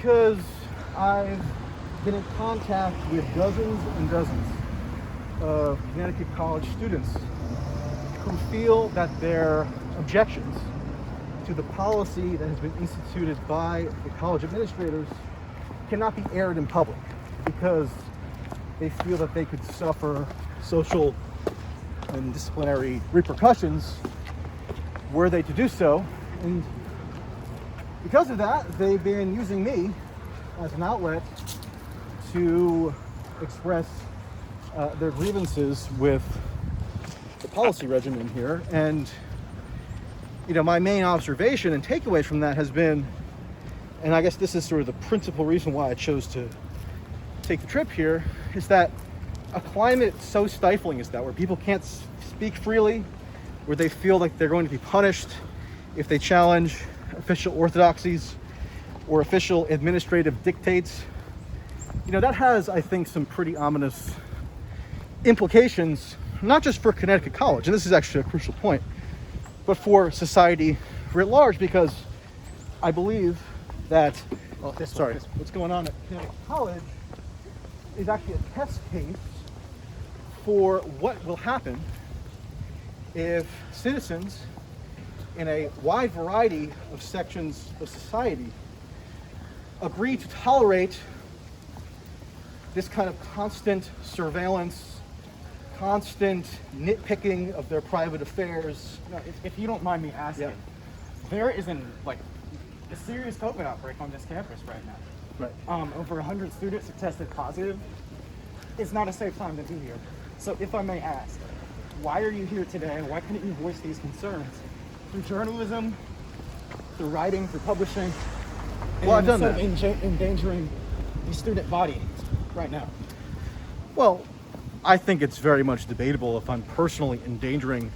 because I've been in contact with dozens and dozens of Connecticut college students who feel that their objections to the policy that has been instituted by the college administrators cannot be aired in public because they feel that they could suffer social and disciplinary repercussions were they to do so. And because of that, they've been using me as an outlet to express their grievances with the policy regimen here. And my main observation and takeaway from that has been, and I guess this is sort of the principal reason why I chose to take the trip here, is that a climate so stifling as that, where people can't speak freely, where they feel like they're going to be punished if they challenge official orthodoxies or official administrative dictates, that has, I think, some pretty ominous implications, not just for Connecticut College, and this is actually a crucial point, but for society writ large, because I believe that what's going on at Connecticut College is actually a test case for what will happen if citizens in a wide variety of sections of society agree to tolerate this kind of constant surveillance, constant nitpicking of their private affairs. If you don't mind me asking, there is a serious COVID outbreak on this campus right now. Right. Over 100 students have tested positive. It's not a safe time to be here. So if I may ask, why are you here today? Why couldn't you voice these concerns through journalism, through writing, through publishing? Well, I've done that. Endangering the student body right now. Well, I think it's very much debatable if I'm personally endangering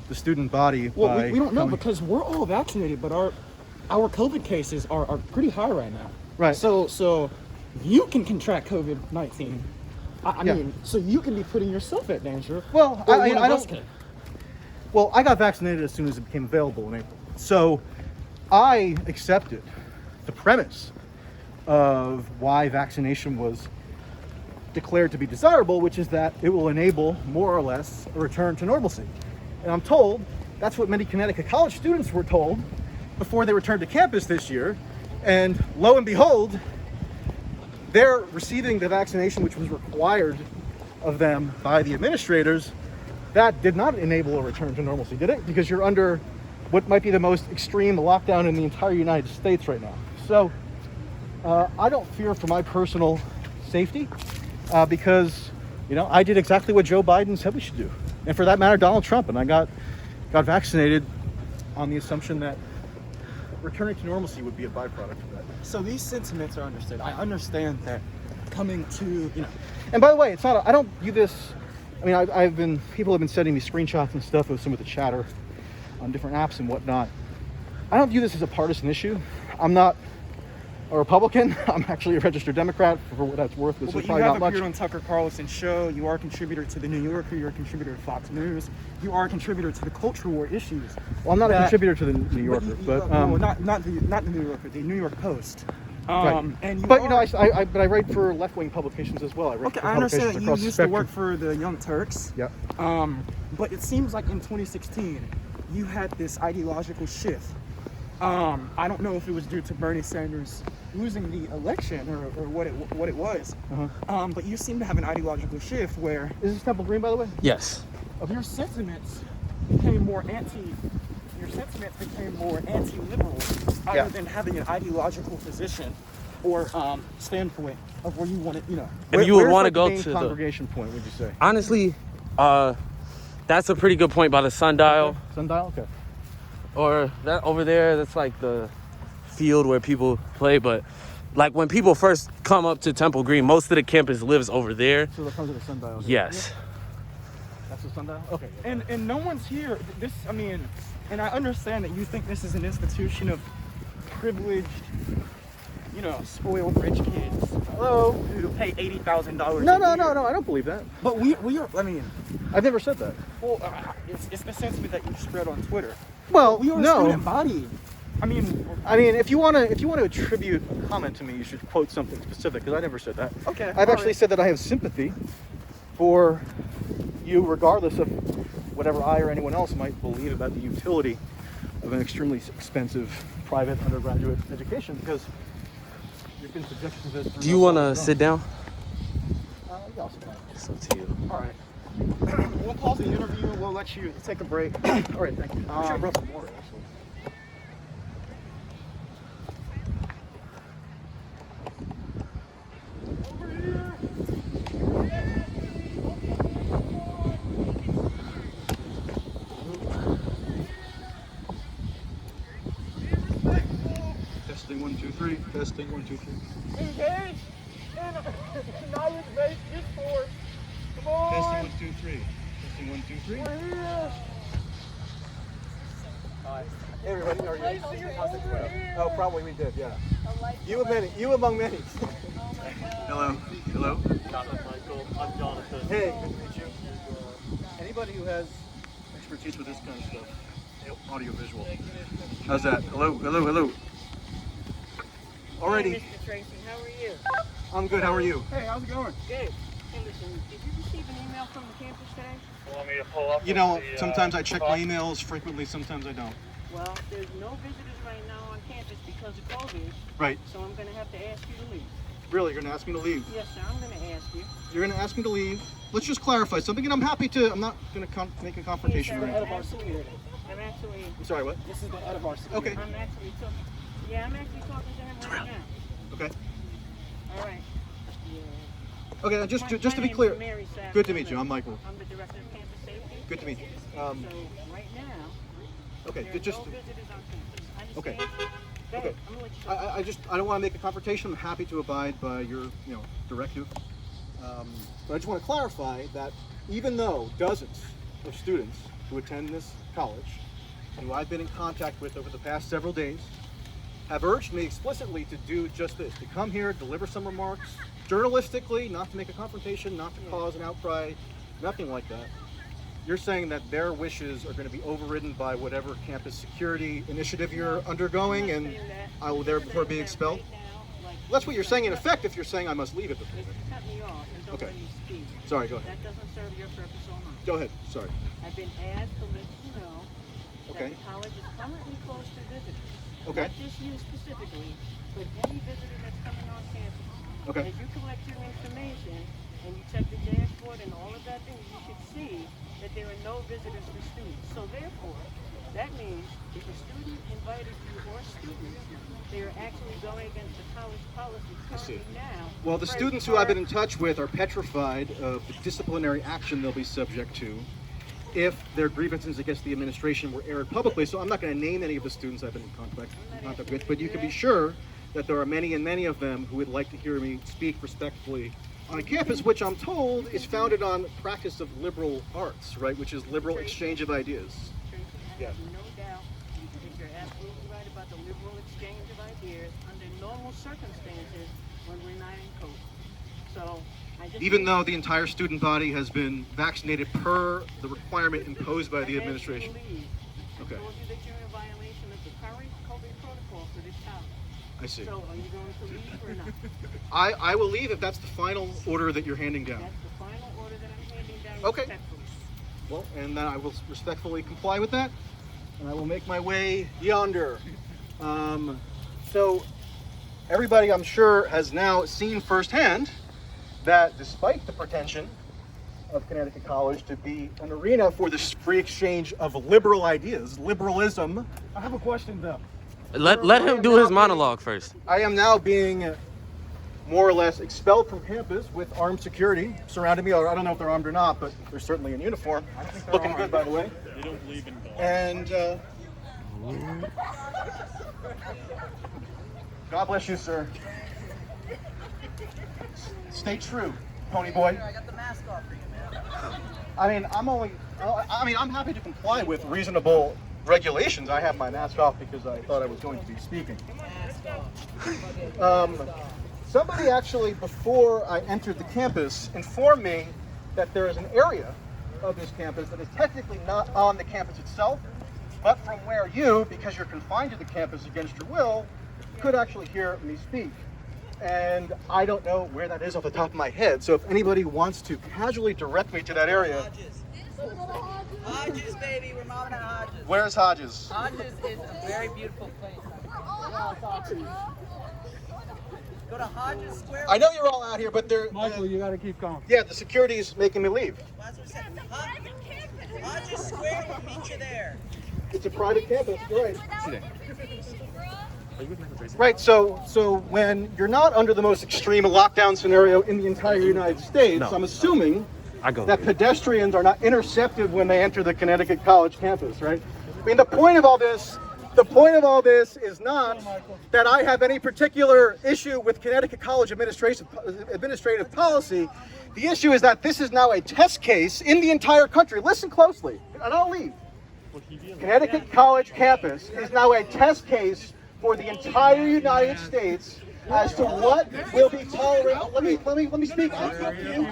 the student body. Well, we don't know because we're all vaccinated, but our COVID cases are pretty high right now. Right. So you can contract COVID-19. I mean, so you can be putting yourself at danger. Well, I got vaccinated as soon as it became available in April. So I accepted the premise of why vaccination was declared to be desirable, which is that it will enable more or less a return to normalcy. And I'm told that's what many Connecticut college students were told before they returned to campus this year. And lo and behold, they're receiving the vaccination which was required of them by the administrators. That did not enable a return to normalcy, did it? Because you're under what might be the most extreme lockdown in the entire United States right now. So I don't fear for my personal safety because, I did exactly what Joe Biden said we should do. And for that matter, Donald Trump. And I got vaccinated on the assumption that returning to normalcy would be a byproduct of that. So these sentiments are understood. I understand that coming to, And by the way, it's not, I don't view this, people have been sending me screenshots and stuff of some of the chatter on different apps and whatnot. I don't view this as a partisan issue. I'm not a Republican. I'm actually a registered Democrat, for what that's worth. But you have appeared on Tucker Carlson's show. You are a contributor to the New Yorker. You're a contributor to Fox News. You are a contributor to the culture war issues. Well, I'm not a contributor to the New Yorker, but not the New Yorker, the New York Post. Right. I write for left-wing publications as well. I understand that you used to work for the Young Turks. Yeah. But it seems like in 2016, you had this ideological shift. I don't know if it was due to Bernie Sanders losing the election or what it was. Uh-huh. But you seem to have an ideological shift where... Is this Temple Green, by the way? Yes. Your sentiments became more anti-liberal rather than having an ideological position or standpoint of where you want to, If you would want to go to the congregation point, would you say? Honestly, that's a pretty good point by the sundial. Okay. Sundial? Okay. Or that over there, that's like the field where people play. But like when people first come up to Temple Green, most of the campus lives over there. So that comes to the sundial? Yes. That's the sundial? Okay. And no one's here. And I understand that you think this is an institution of privileged, spoiled rich kids. Hello? Who pay $80,000. No, I don't believe that. But we are, I've never said that. Well, it's the sentiment that you spread on Twitter. Well, we are a student body I mean, if you want to attribute a comment to me, you should quote something specific, because I never said that. okay. I've actually said that I have sympathy for you, regardless of whatever I or anyone else might believe about the utility of an extremely expensive private undergraduate education, because you've been subjected to this. Do you want to sit down? Yeah, I'll sit down. It's up to you. All right. We'll pause the interview. We'll let you take a break. All right, thank you. I should have brought some water, actually. Testing 1 2 3. Testing 1 2 3. Engage in knowledge-based discourse. Come on. Testing 1 2 3. Testing 1 2 3. We're here. Hi. Hey everybody, how are you? Tracey, how's it going? Oh, probably we did, yeah. You among many. Hello. Hello. Michael, I'm Jonathan. Hey, good to meet you. Anybody who has expertise with this kind of stuff, audio visual. How's that? Hello, hello, hello. Alrighty. Hey, Mr. Tracey, how are you? I'm good. How are you? Hey, how's it going? Good. Hey, listen, did you receive an email from the campus today? You want me to pull up? You know, the, sometimes I check my box? emails frequently, sometimes I don't. Well, there's no visitors right now on campus because of COVID, Right. so I'm going to have to ask you to leave. Really, you're gonna ask me to leave? Yes, sir, I'm going to ask you. You're gonna ask me to leave? Let's just clarify something, and I'm happy to. I'm not gonna make a confrontation. Yes, or sir, anything. I'm actually, I'm actually, I'm sorry. What? This is the head of our city. Okay. I'm actually talking, yeah, I'm actually talking to him right now. Okay. All right. Yeah. Okay. Just My to be name clear. is Mary Savage. Good to meet you. I'm Michael. I'm the director of campus safety. Good to meet you. So right now, Okay. there are Good. Just. no visitors on campus. Okay. Understand? Go Okay. ahead, I'm gonna let you talk. I don't want to make a confrontation. I'm happy to abide by your, directive. But I just want to clarify that even though dozens of students who attend this college, who I've been in contact with over the past several days, have urged me explicitly to do just this, to come here, deliver some remarks, journalistically, not to make a confrontation, not to cause an outcry, nothing like that. You're saying that their wishes are going to be overridden by whatever campus security initiative you're undergoing, and I will therefore be expelled? Well, that's what you're saying in effect if you're saying I must leave at this point. Cut me off and don't Okay. let me speak. Sorry, go ahead. That doesn't serve your purpose or mine. Go ahead. Sorry. I've been asked to let you know Okay. that the college is currently closed to visitors. Okay. Not just you specifically, but any visitor that's coming on campus. Okay. As you collect your information and you check the dashboard and all of that thing, you should see that there are no visitors for students. So therefore, that means if a student invited you or students, they are actually going against the college policy currently now. Well, the students who I've been in touch with are petrified of the disciplinary action they'll be subject to if their grievances against the administration were aired publicly. So I'm not going to name any of the students I've been in contact with, but you can be sure that there are many and many of them who would like to hear me speak respectfully on a campus which I'm told is founded on practice of liberal arts, right, which is liberal exchange of ideas. Tracey, I Yeah. have no doubt that you're absolutely right about the liberal exchange of ideas under normal circumstances when we're not in COVID. So I just Even though the entire student body has been vaccinated per the requirement imposed by the I asked you to administration. leave. Okay. I told you that you're in violation of the current COVID protocol for this college. I see. So are you going to leave or not? I will leave if that's the final order that you're handing down. That's the final order that I'm handing down Okay. respectfully. Well, and then I will respectfully comply with that, and I will make my way yonder. So everybody, I'm sure, has now seen firsthand that despite the pretension of Connecticut College to be an arena for this free exchange of liberal ideas, liberalism, I have a question though. Let him do his monologue first. I am now being more or less expelled from campus with armed security surrounding me. I don't know if they're armed or not, but they're certainly in uniform. Looking good, by the way. They don't leave in God. And God bless you, sir. Stay true, pony boy. I got the mask off for you, man. I'm happy to comply with reasonable regulations. I have my mask off because I thought I was going to be speaking. Somebody actually, before I entered the campus, informed me that there is an area of this campus that is technically not on the campus itself, but from where you, because you're confined to the campus against your will, could actually hear me speak. And I don't know where that is off the top of my head, so if anybody wants to casually direct me to that area. Hodges, baby, we're mobbing at Hodges. Where's Hodges? Hodges is a very beautiful place. Go to Hodges Square. I know you're all out here, but they're... Michael, you gotta keep going. Yeah, the security's making me leave. That's what I said. Hodges Square, we'll meet you there. It's a private campus, you're right. Right, so when you're not under the most extreme lockdown scenario in the entire United States, No. I'm assuming I go that there. pedestrians are not intercepted when they enter the Connecticut College campus, right? I mean, the point of all this is not that I have any particular issue with Connecticut College administrative policy. The issue is that this is now a test case in the entire country. Listen closely, and I'll leave. Connecticut College campus is now a test case for the entire United States as to what will be tolerated. Let me speak.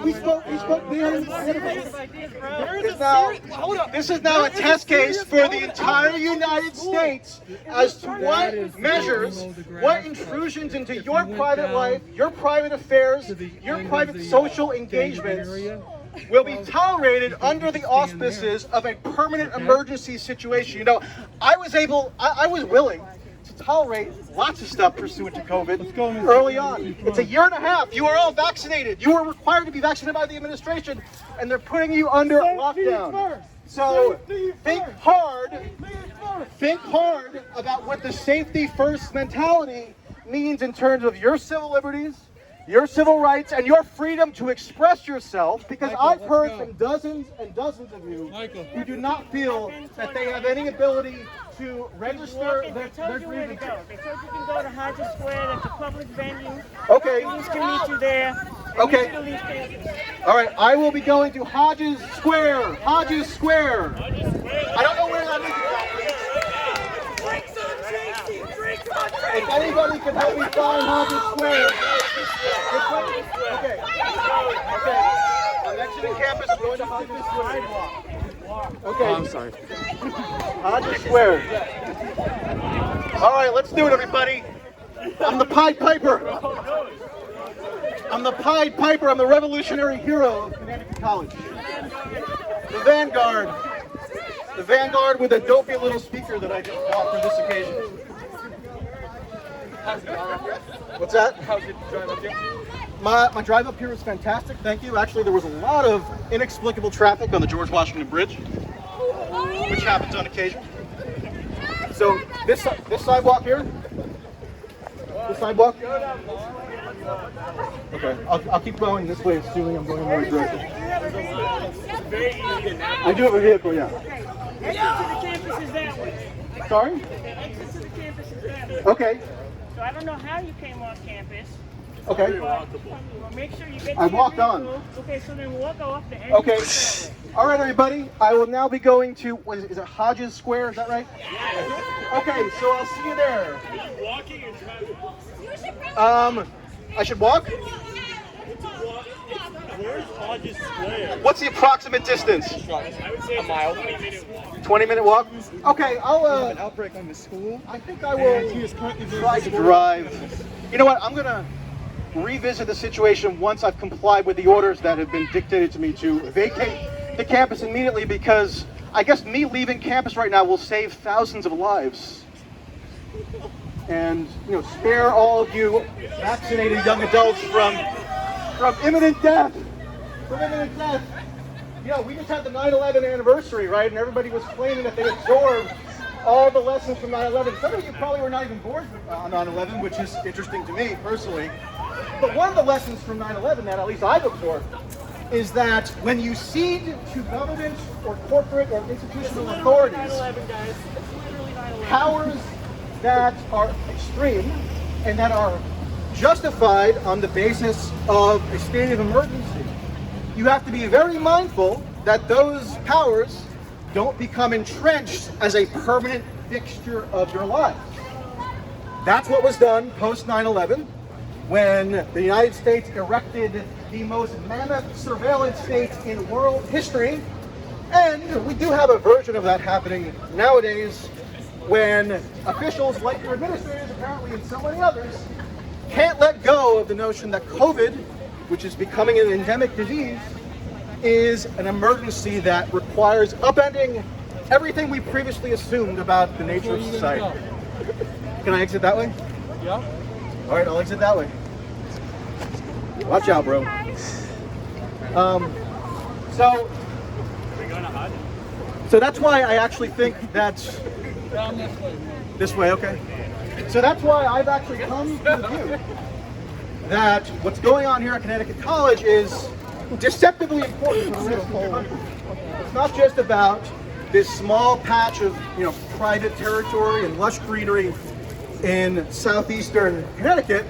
We spoke. This is now a test case for the entire United States as to what measures, what intrusions into your private life, your private affairs, your private social engagements will be tolerated under the auspices of a permanent emergency situation. You know, I was willing to tolerate lots of stuff pursuant to COVID early on. It's 1.5 years. You are all vaccinated. You are required to be vaccinated by the administration, and they're putting you under lockdown. So think hard about what the safety first mentality means in terms of your civil liberties, your civil rights, and your freedom to express yourself, because I've heard from dozens and dozens of you who do not feel that they have any ability to register They told you where to go. They told you can go to Hodges Square. That's a public venue. Okay. Students can meet you there. Okay. You need to leave campus. All right, I will be going to Hodges Square. Hodges Square. I don't know where that is exactly. If anybody can help me find Hodges Square. Okay. I'm exiting campus, going to Hodges Square. Okay. I'm sorry. Hodges Square. All right, let's do it, everybody. I'm the Pied Piper. I'm the Pied Piper. I'm the revolutionary hero of Connecticut College. The Vanguard. The Vanguard with a dopey little speaker that I just bought for this occasion. What's that? How's your drive up here? My drive up here was fantastic, thank you. Actually, there was a lot of inexplicable traffic on the George Washington Bridge, which happens on occasion. So this sidewalk here, this sidewalk. Okay, I'll keep going this way, assuming I'm going in the right direction. I do have a vehicle, yeah. Exit to the campus is that way. Sorry? Exit to the campus is that way. Okay, So I don't know how you came off campus. okay. Well, make sure you get to I your walked on. vehicle. Okay, so then walk off the end. Okay. All right, everybody. I will now be going to, what is it Hodges Square? Is that right? Okay, so I'll see you there. Walking or driving? I should walk? Where's Hodges Square? What's the approximate distance? I would say a mile. 20-minute walk? Okay, I'll, An outbreak on the school. I think I will He is currently being try to drive. You know what, I'm gonna revisit the situation once I've complied with the orders that have been dictated to me to vacate the campus immediately, because I guess me leaving campus right now will save thousands of lives. And, you know, spare all of you vaccinated young adults from imminent death. From imminent death. You know, we just had the 9/11 anniversary, right? And everybody was claiming that they absorbed all the lessons from 9/11. Some of you probably were not even born on 9/11, which is interesting to me personally. But one of the lessons from 9/11 that at least I've absorbed is that when you cede to government or corporate or institutional authorities 9/11, guys. It's literally 9/11. powers that are extreme and that are justified on the basis of a state of emergency, you have to be very mindful that those powers don't become entrenched as a permanent fixture of your lives. That's what was done post 9/11 when the United States erected the most mammoth surveillance state in world history And we do have a version of that happening nowadays when officials like your administrators, apparently, and so many others, can't let go of the notion that COVID, which is becoming an endemic disease, is an emergency that requires upending everything we previously assumed about the nature of society. Can I exit that way? Yeah. All right, I'll exit that way. Watch out, bro. So that's why I actually think that's this way, okay? So that's why I've actually come to the view that what's going on here at Connecticut College is deceptively important for the rest of the country. It's not just about this small patch of, private territory and lush greenery in southeastern Connecticut.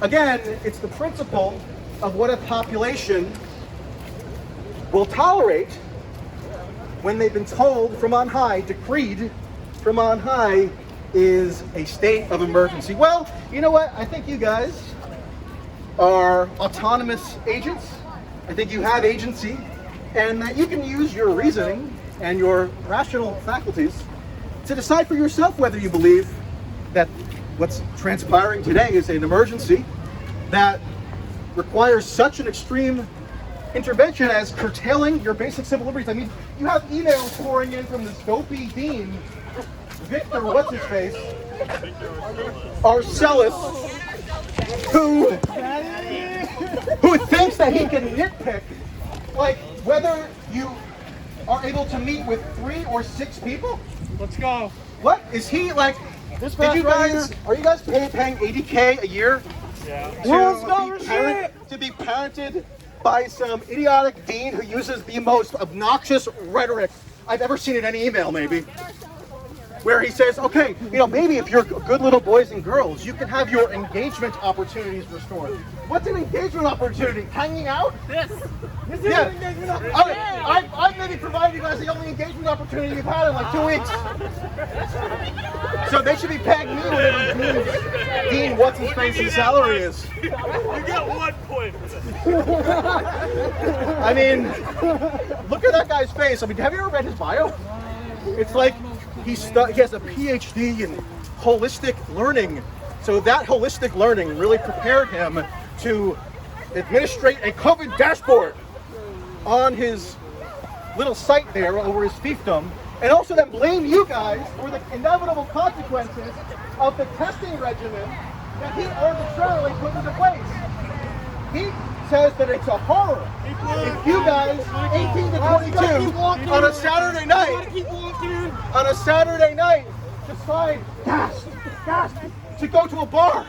Again, it's the principle of what a population will tolerate when they've been told from on high, decreed from on high, is a state of emergency. Well, you know what? I think you guys are autonomous agents. I think you have agency, and that you can use your reasoning and your rational faculties to decide for yourself whether you believe that what's transpiring today is an emergency that requires such an extreme intervention as curtailing your basic civil liberties. I mean, you have emails pouring in from this dopey dean, Victor, what's-his-face, Arcellus, who thinks that he can nitpick, like, whether you are able to meet with 3 or 6 people? Let's go. What? Is he, like, are you guys paying $80K a year to be parented by some idiotic dean who uses the most obnoxious rhetoric I've ever seen in any email, maybe? Where he says, okay, maybe if you're good little boys and girls, you can have your engagement opportunities restored. What's an engagement opportunity? Hanging out? This is an engagement opportunity. I've maybe provided you guys the only engagement opportunity you've had in like 2 weeks. So they should be paying me whatever Dean what's-his-face's salary is. You get 1 point for this. I mean, look at that guy's face. I mean, have you ever read his bio? It's like he has a PhD in holistic learning. So that holistic learning really prepared him to administrate a COVID dashboard on his little site there over his fiefdom, and also then blame you guys for the inevitable consequences of the testing regimen that he arbitrarily put into place. He says that it's a horror if you guys, 18 to 22, on a Saturday night, decide, gasp, to go to a bar.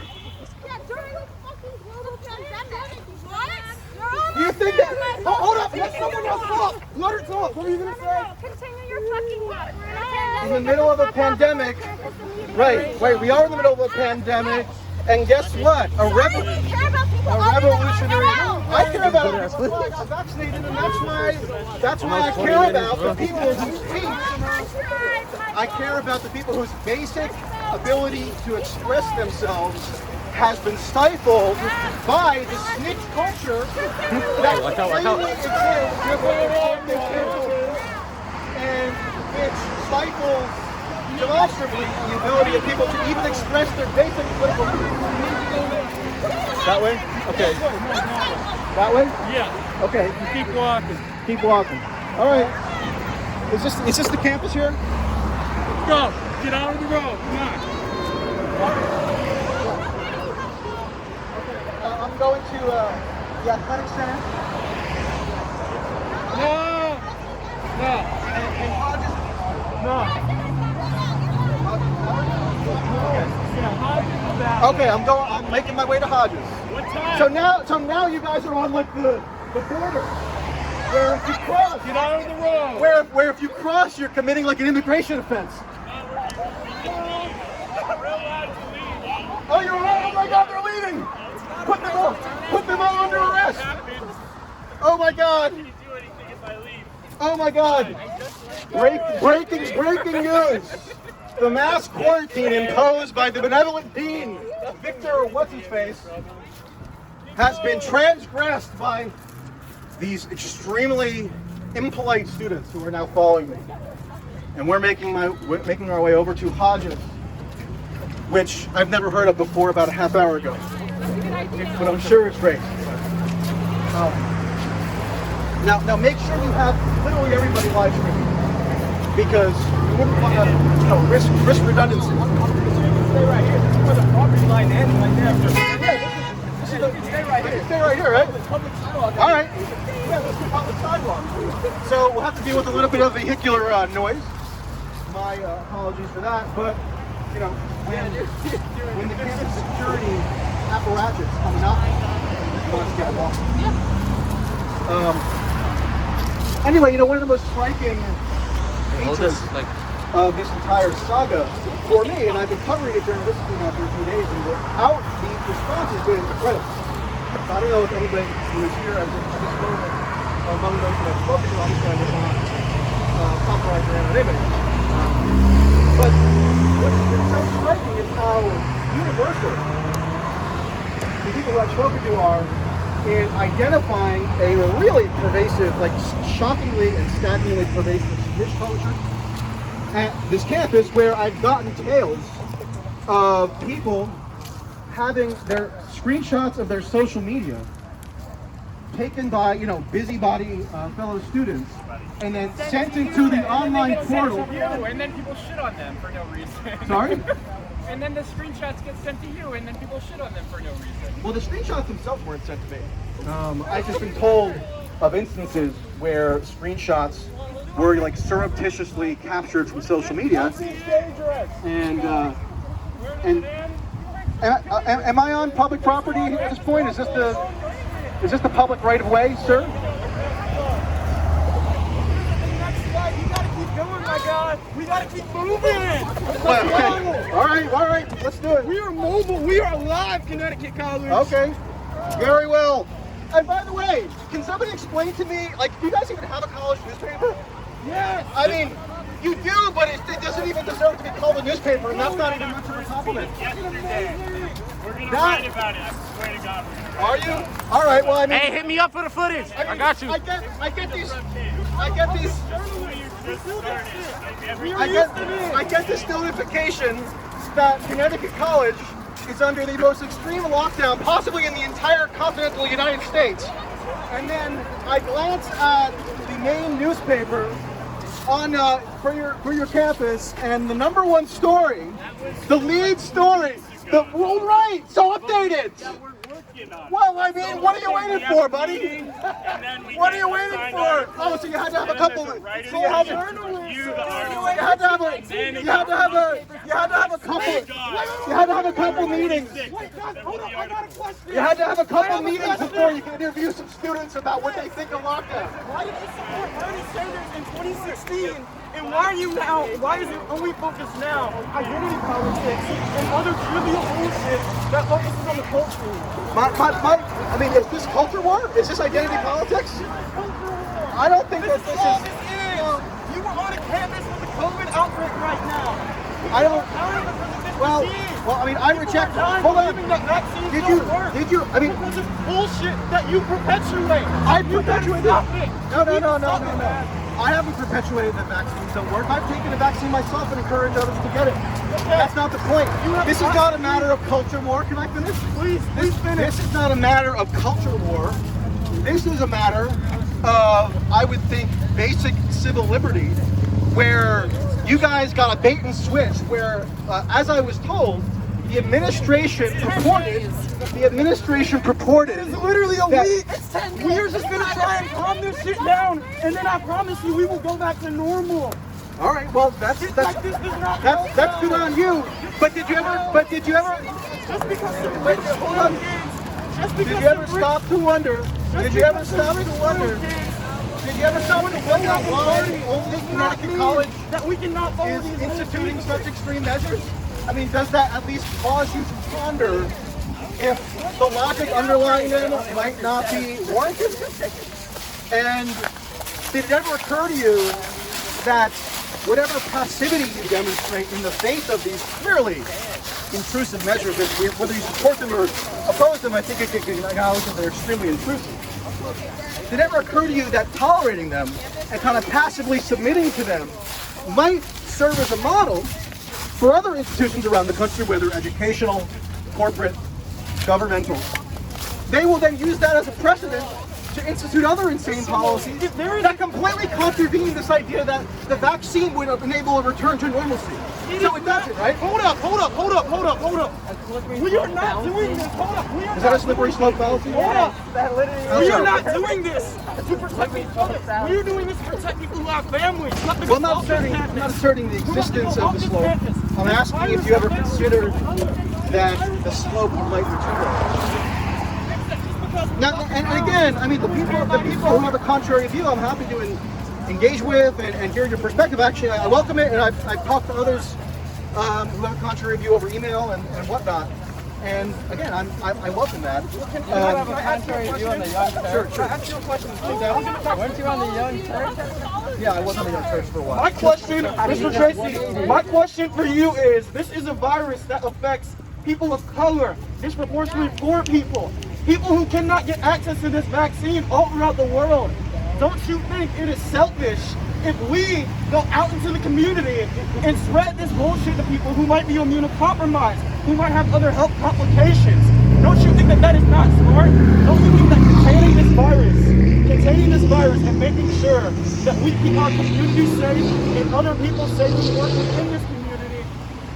During a fucking global pandemic. What? Do you think that? Oh, hold up, let someone else talk. Let her talk. What are you gonna say? Continue your fucking talk. In the middle of a pandemic, right? We are in the middle of a pandemic, and guess what? A revolutionary. I care about it. That's why I got vaccinated, and that's why I care about the people whose speech. I care about the people whose basic ability to express themselves has been stifled by the snitch culture that plainly exists and which stifles demonstrably the ability of people to even express their basic political views. That way? Okay. That way? Yeah. Okay. You keep walking. Keep walking. All right. Is this the campus here? Go. Get out of the road. Come on. I'm going to the athletic center. No. And Hodges. Okay, I'm making my way to Hodges. What time? So now you guys are on like the border. Where if you cross, Get out of the road. where if you cross, you're committing like an immigration offense. Oh, you're right. Oh my God, they're leaving. Put them all under arrest. Oh my God. Oh my God. Breaking news. The mass quarantine imposed by the benevolent dean, Victor what's-his-face, has been transgressed by these extremely impolite students who are now following me. And we're making our way over to Hodges, which I've never heard of before about a half hour ago. But I'm sure it's great. Now make sure you have literally everybody live streaming, because you wouldn't want to risk redundancy. Stay right here. This is where the property line ends right there. Stay right here, right? All right. Yeah, let's go public sidewalk. So we'll have to deal with a little bit of vehicular noise. My apologies for that, but you know, when the campus security apparatus coming up, let's get walking. Anyway, you know, one of the most striking features of this entire saga for me, and I've been covering it journalistically now for a few days, and the response has been incredible. I don't know if anybody who is here, I just know that among those that I've spoken to, obviously I don't want to compromise their anonymity. But what's been so striking is how universal the people who I've spoken to are in identifying a really pervasive, like shockingly and staggeringly pervasive snitch culture at this campus, where I've gotten tales of people having their screenshots of their social media taken by, you know, busybody fellow students and then sent into the online portal. And then people shit on them for no reason. Sorry? And then the screenshots get sent to you, and then people shit on them for no reason. Well, the screenshots themselves weren't sent to me. I've just been told of instances where screenshots were like surreptitiously captured from social media. And am I on public property at this point? Is this the public right of way, sir? My God, we gotta keep moving. Okay. All right, let's do it. We are mobile. We are alive, Connecticut College. Okay, very well. And by the way, can somebody explain to me, like, do you guys even have a college newspaper? Yes. I mean, you do, but it doesn't even deserve to be called a newspaper, and that's not even much of a compliment. Yesterday. We're going to write about it. I swear to God. Are you? All right. Well, I mean, Hey, hit me up for the footage. I got you. I get this notification that Connecticut College is under the most extreme lockdown possibly in the entire continental United States. And then I glance at the main newspaper on for your campus, and the number one story, the lead story, right, so update it. Well, I mean, what are you waiting for, buddy? What are you waiting for? Oh, so you had to have a couple. So you had to have a couple meetings. You had to have a couple meetings before you could interview some students about what they think of lockdown. Why did they support Bernie Sanders in 2016? And why are you now? Why is your only focus now identity politics and other trivial bullshit that focuses on the culture? I mean, is this culture war? Is this identity politics? I don't think that this is. You were on a campus with the COVID outbreak right now. I don't. Well, I mean, I reject. Hold on. Did you? I mean, because of bullshit that you perpetuate. I perpetuate it. No. I haven't perpetuated that vaccines don't work. I've taken a vaccine myself and encourage others to get it. That's not the point. This is not a matter of culture war. Can I finish? Please finish. This is not a matter of culture war. This is a matter of, I would think, basic civil liberty, where you guys got a bait and switch, where, as I was told, the administration purported. It's literally a week. We're just gonna try and calm this shit down, and then I promise you, we will go back to normal. All right. Well, that's good on you. But did you ever? Just because some rich Hold on. Did you ever stop to wonder? Did you ever stop to wonder why only Connecticut College that we cannot follow is these instituting such extreme measures? I mean, does that at least cause you to ponder if the logic underlying them might not be warranted? And did it ever occur to you that whatever passivity you demonstrate in the face of these clearly intrusive measures, whether you support them or oppose them, I think it can acknowledge that they're extremely intrusive. Did it ever occur to you that tolerating them and kind of passively submitting to them might serve as a model for other institutions around the country, whether educational, corporate, governmental? They will then use that as a precedent to institute other insane policies that completely contravene this idea that the vaccine would enable a return to normalcy. So it doesn't, right? Hold up. We are not doing this. Hold up. Is that a slippery slope fallacy? Hold up. We are not Okay. doing this to protect each other. We are doing this to protect people who have families. Well, I'm not asserting the existence of the slope. I'm asking if you ever considered that the slope might return. Now, and again, I mean, the people who have a contrary view, I'm happy to engage with and hear your perspective. Actually, I welcome it, and I've talked to others who have a contrary view over email and whatnot. And again, I welcome that. Can I have a contrary view on the Young Turks? Sure. Can I ask you a question? Weren't you on the Young Turks? Yeah, I was on the Young Turks for a while. My question, Mr. Tracey, my question for you is, this is a virus that affects people of color, disproportionately poor people who cannot get access to this vaccine all throughout the world. Don't you think it is selfish if we go out into the community and spread this bullshit to people who might be immunocompromised, who might have other health complications? Don't you think that that is not smart? Don't you think that containing this virus and making sure that we keep our community safe and other people safe who work within this community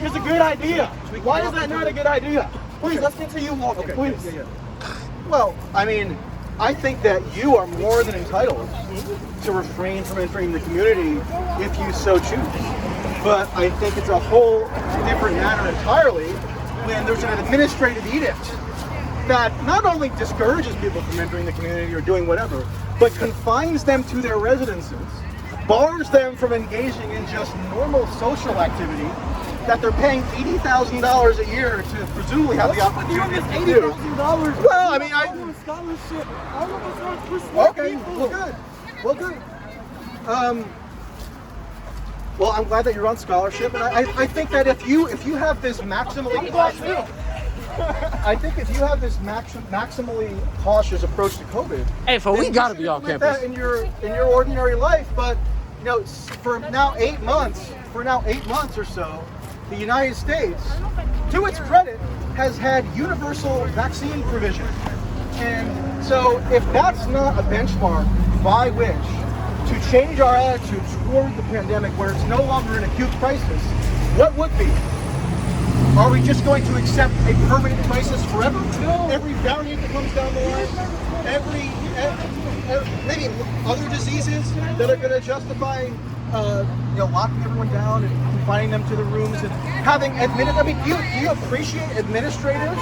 is a good idea? Why is that not a good idea? Please, let's continue walking, please. Yeah. Well, I mean, I think that you are more than entitled to refrain from entering the community if you so choose. But I think it's a whole different matter entirely when there's an administrative edict that not only discourages people from entering the community or doing whatever, but confines them to their residences, bars them from engaging in just normal social activity that they're paying $80,000 a year to presumably have the opportunity to do. Well, I mean, scholarship. All of us are for smart Okay, people. well, good. Well, I'm glad that you're on scholarship, and I think that if you have this maximally cautious, maximally cautious approach to COVID, Hey, we then you gotta should be on implement campus. that in your ordinary life. But you know, for now 8 months or so, the United States, to its credit, has had universal vaccine provision. And so if that's not a benchmark by which to change our attitude toward the pandemic where it's no longer an acute crisis, what would be? Are we just going to accept a permanent crisis forever? No. Every variant that comes down the line, maybe other diseases that are going to justify locking everyone down and confining them to the rooms and having do you appreciate administrators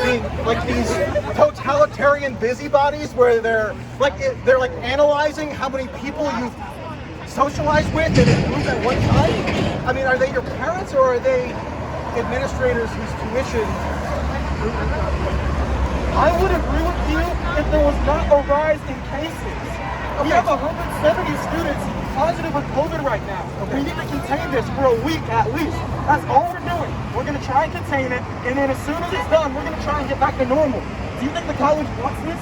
being like these totalitarian busybodies where they're analyzing how many people you've socialized with in a group at one time? I mean, are they your parents or are they administrators whose tuition? I would agree with you if there was not a rise in cases. We have 170 students positive with COVID right now. We need to contain this for a week at least. That's all we're doing. We're going to try and contain it, and then as soon as it's done, we're going to try and get back to normal. Do you think the college wants this?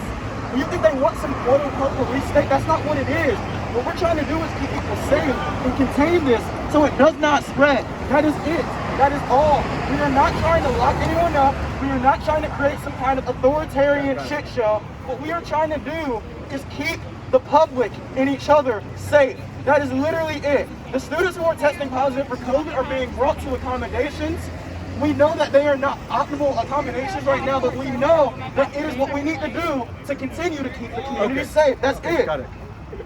Do you think they want some quote-unquote police state? That's not what it is. What we're trying to do is keep people safe and contain this so it does not spread. That is it. That is all. We are not trying to lock anyone up. We are not trying to create some kind of authoritarian shit show. What we are trying to do is keep the public and each other safe. That is literally it. The students who are testing positive for COVID are being brought to accommodations. We know that they are not optimal accommodations right now, but we know that it is what we need to do to continue to keep the community safe. That's it. Got it.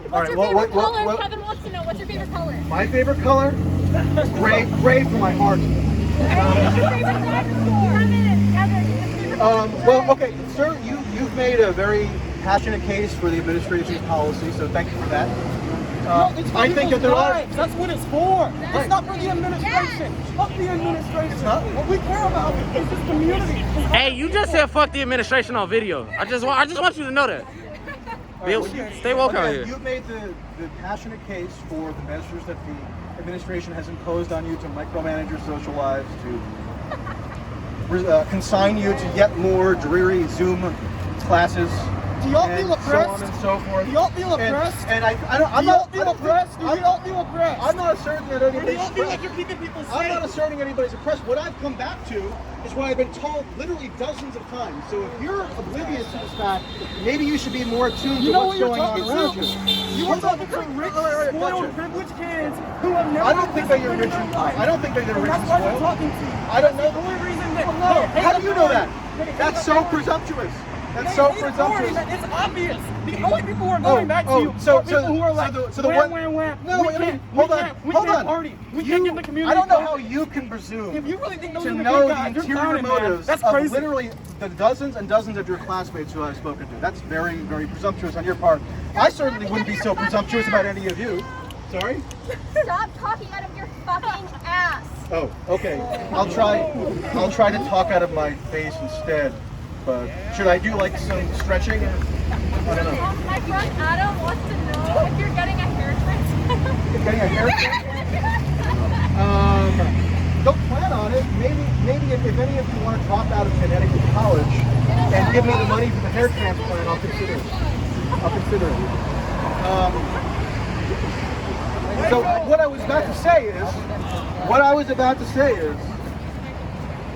What's your favorite color? Kevin wants to know, what's your favorite color? My favorite color? Gray for my heart. What's your favorite dinosaur? Well, okay, sir, you've made a very passionate case for the administration's policy, so thank you for that. I think that there are. That's what it's for. It's not for the administration. Fuck the administration. It's not? What we care about is this community. Hey, you just said fuck the administration on video. I just want you to know that. Bill, stay woke out here. You've made the passionate case for the measures that the administration has imposed on you to micromanage your social lives, to consign you to yet more dreary Zoom classes. Do y'all and feel oppressed? So on and so forth. Do y'all feel oppressed? And I'm Do y'all not feel oppressed? Do y'all feel oppressed? I'm not asserting that Or do anybody's y'all feel oppressed. like you're keeping people safe? I'm not asserting anybody's oppressed. What I've come back to is what I've been told literally dozens of times. So if you're oblivious to this fact, maybe you should be more attuned to what's going on around you. You are talking to rich, spoiled, privileged kids who have never. I don't think that you're rich. I don't think that you're And rich that's and why we're spoiled. talking to you. I don't know. The only reason that. How do you know that? That's so presumptuous. That's so presumptuous. It's obvious. The only people who are going back to you are people who are like, wham. No, we can't, hold we on, can't, we hold can't on. party. We can't get the community. I don't know close. how you can presume If you really think those to are the know good the guys, you're interior clowning, man. motives That's of crazy. literally the dozens and dozens of your classmates who I've spoken to. That's very, very presumptuous on your part. I certainly wouldn't be so presumptuous about any of you. Sorry? Stop talking out of your fucking ass. Oh, okay. I'll try to talk out of my face instead. But should I do like some stretching? I don't know. My friend Adam wants to know if you're getting a hair transplant. Getting a haircut? Don't plan on it. Maybe if any of you want to drop out of Connecticut College and give me the money for the hair transplant, I'll consider it. So what I was about to say is,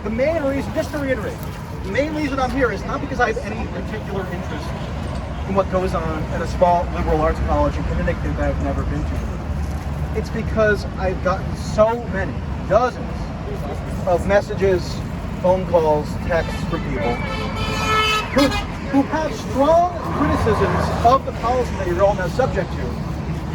the main reason, just to reiterate, the main reason I'm here is not because I have any particular interest in what goes on at a small liberal arts college in Connecticut that I've never been to. It's because I've gotten so many, dozens of messages, phone calls, texts from people who have strong criticisms of the policy that you're all now subject to,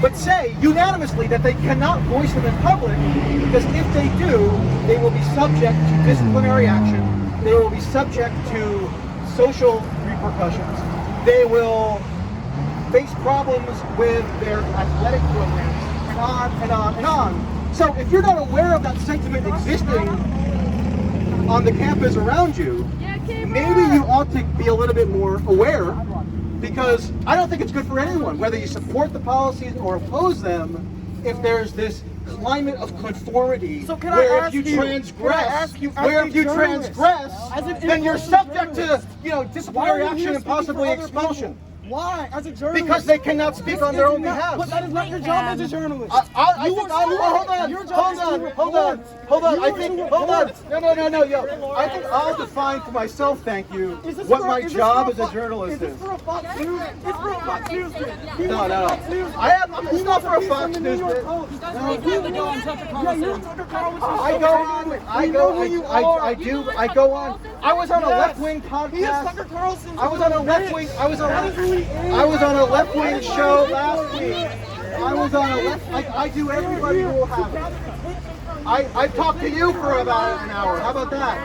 but say unanimously that they cannot voice them in public because if they do, they will be subject to disciplinary action, they will be subject to social repercussions, they will face problems with their athletic programs, and on and on and on. So if you're not aware of that sentiment existing on the campus around you, maybe you ought to be a little bit more aware, because I don't think it's good for anyone, whether you support the policies or oppose them, if there's this climate of conformity So where if you transgress, then you're subject to, disciplinary action and possibly expulsion. Why? As a journalist? Because they cannot speak on their own behalf. But that is not your job as a journalist. I think hold on. I think I'll define for myself, thank you, what my job as a journalist is. Is this for a Fox News? It's for a Fox News. No. It's not for a Fox News bit. I go on. I was on a left-wing podcast. He is Tucker Carlson. I was on a left-wing show last week. I do everybody will have it. I've talked to you for about an hour. How about that?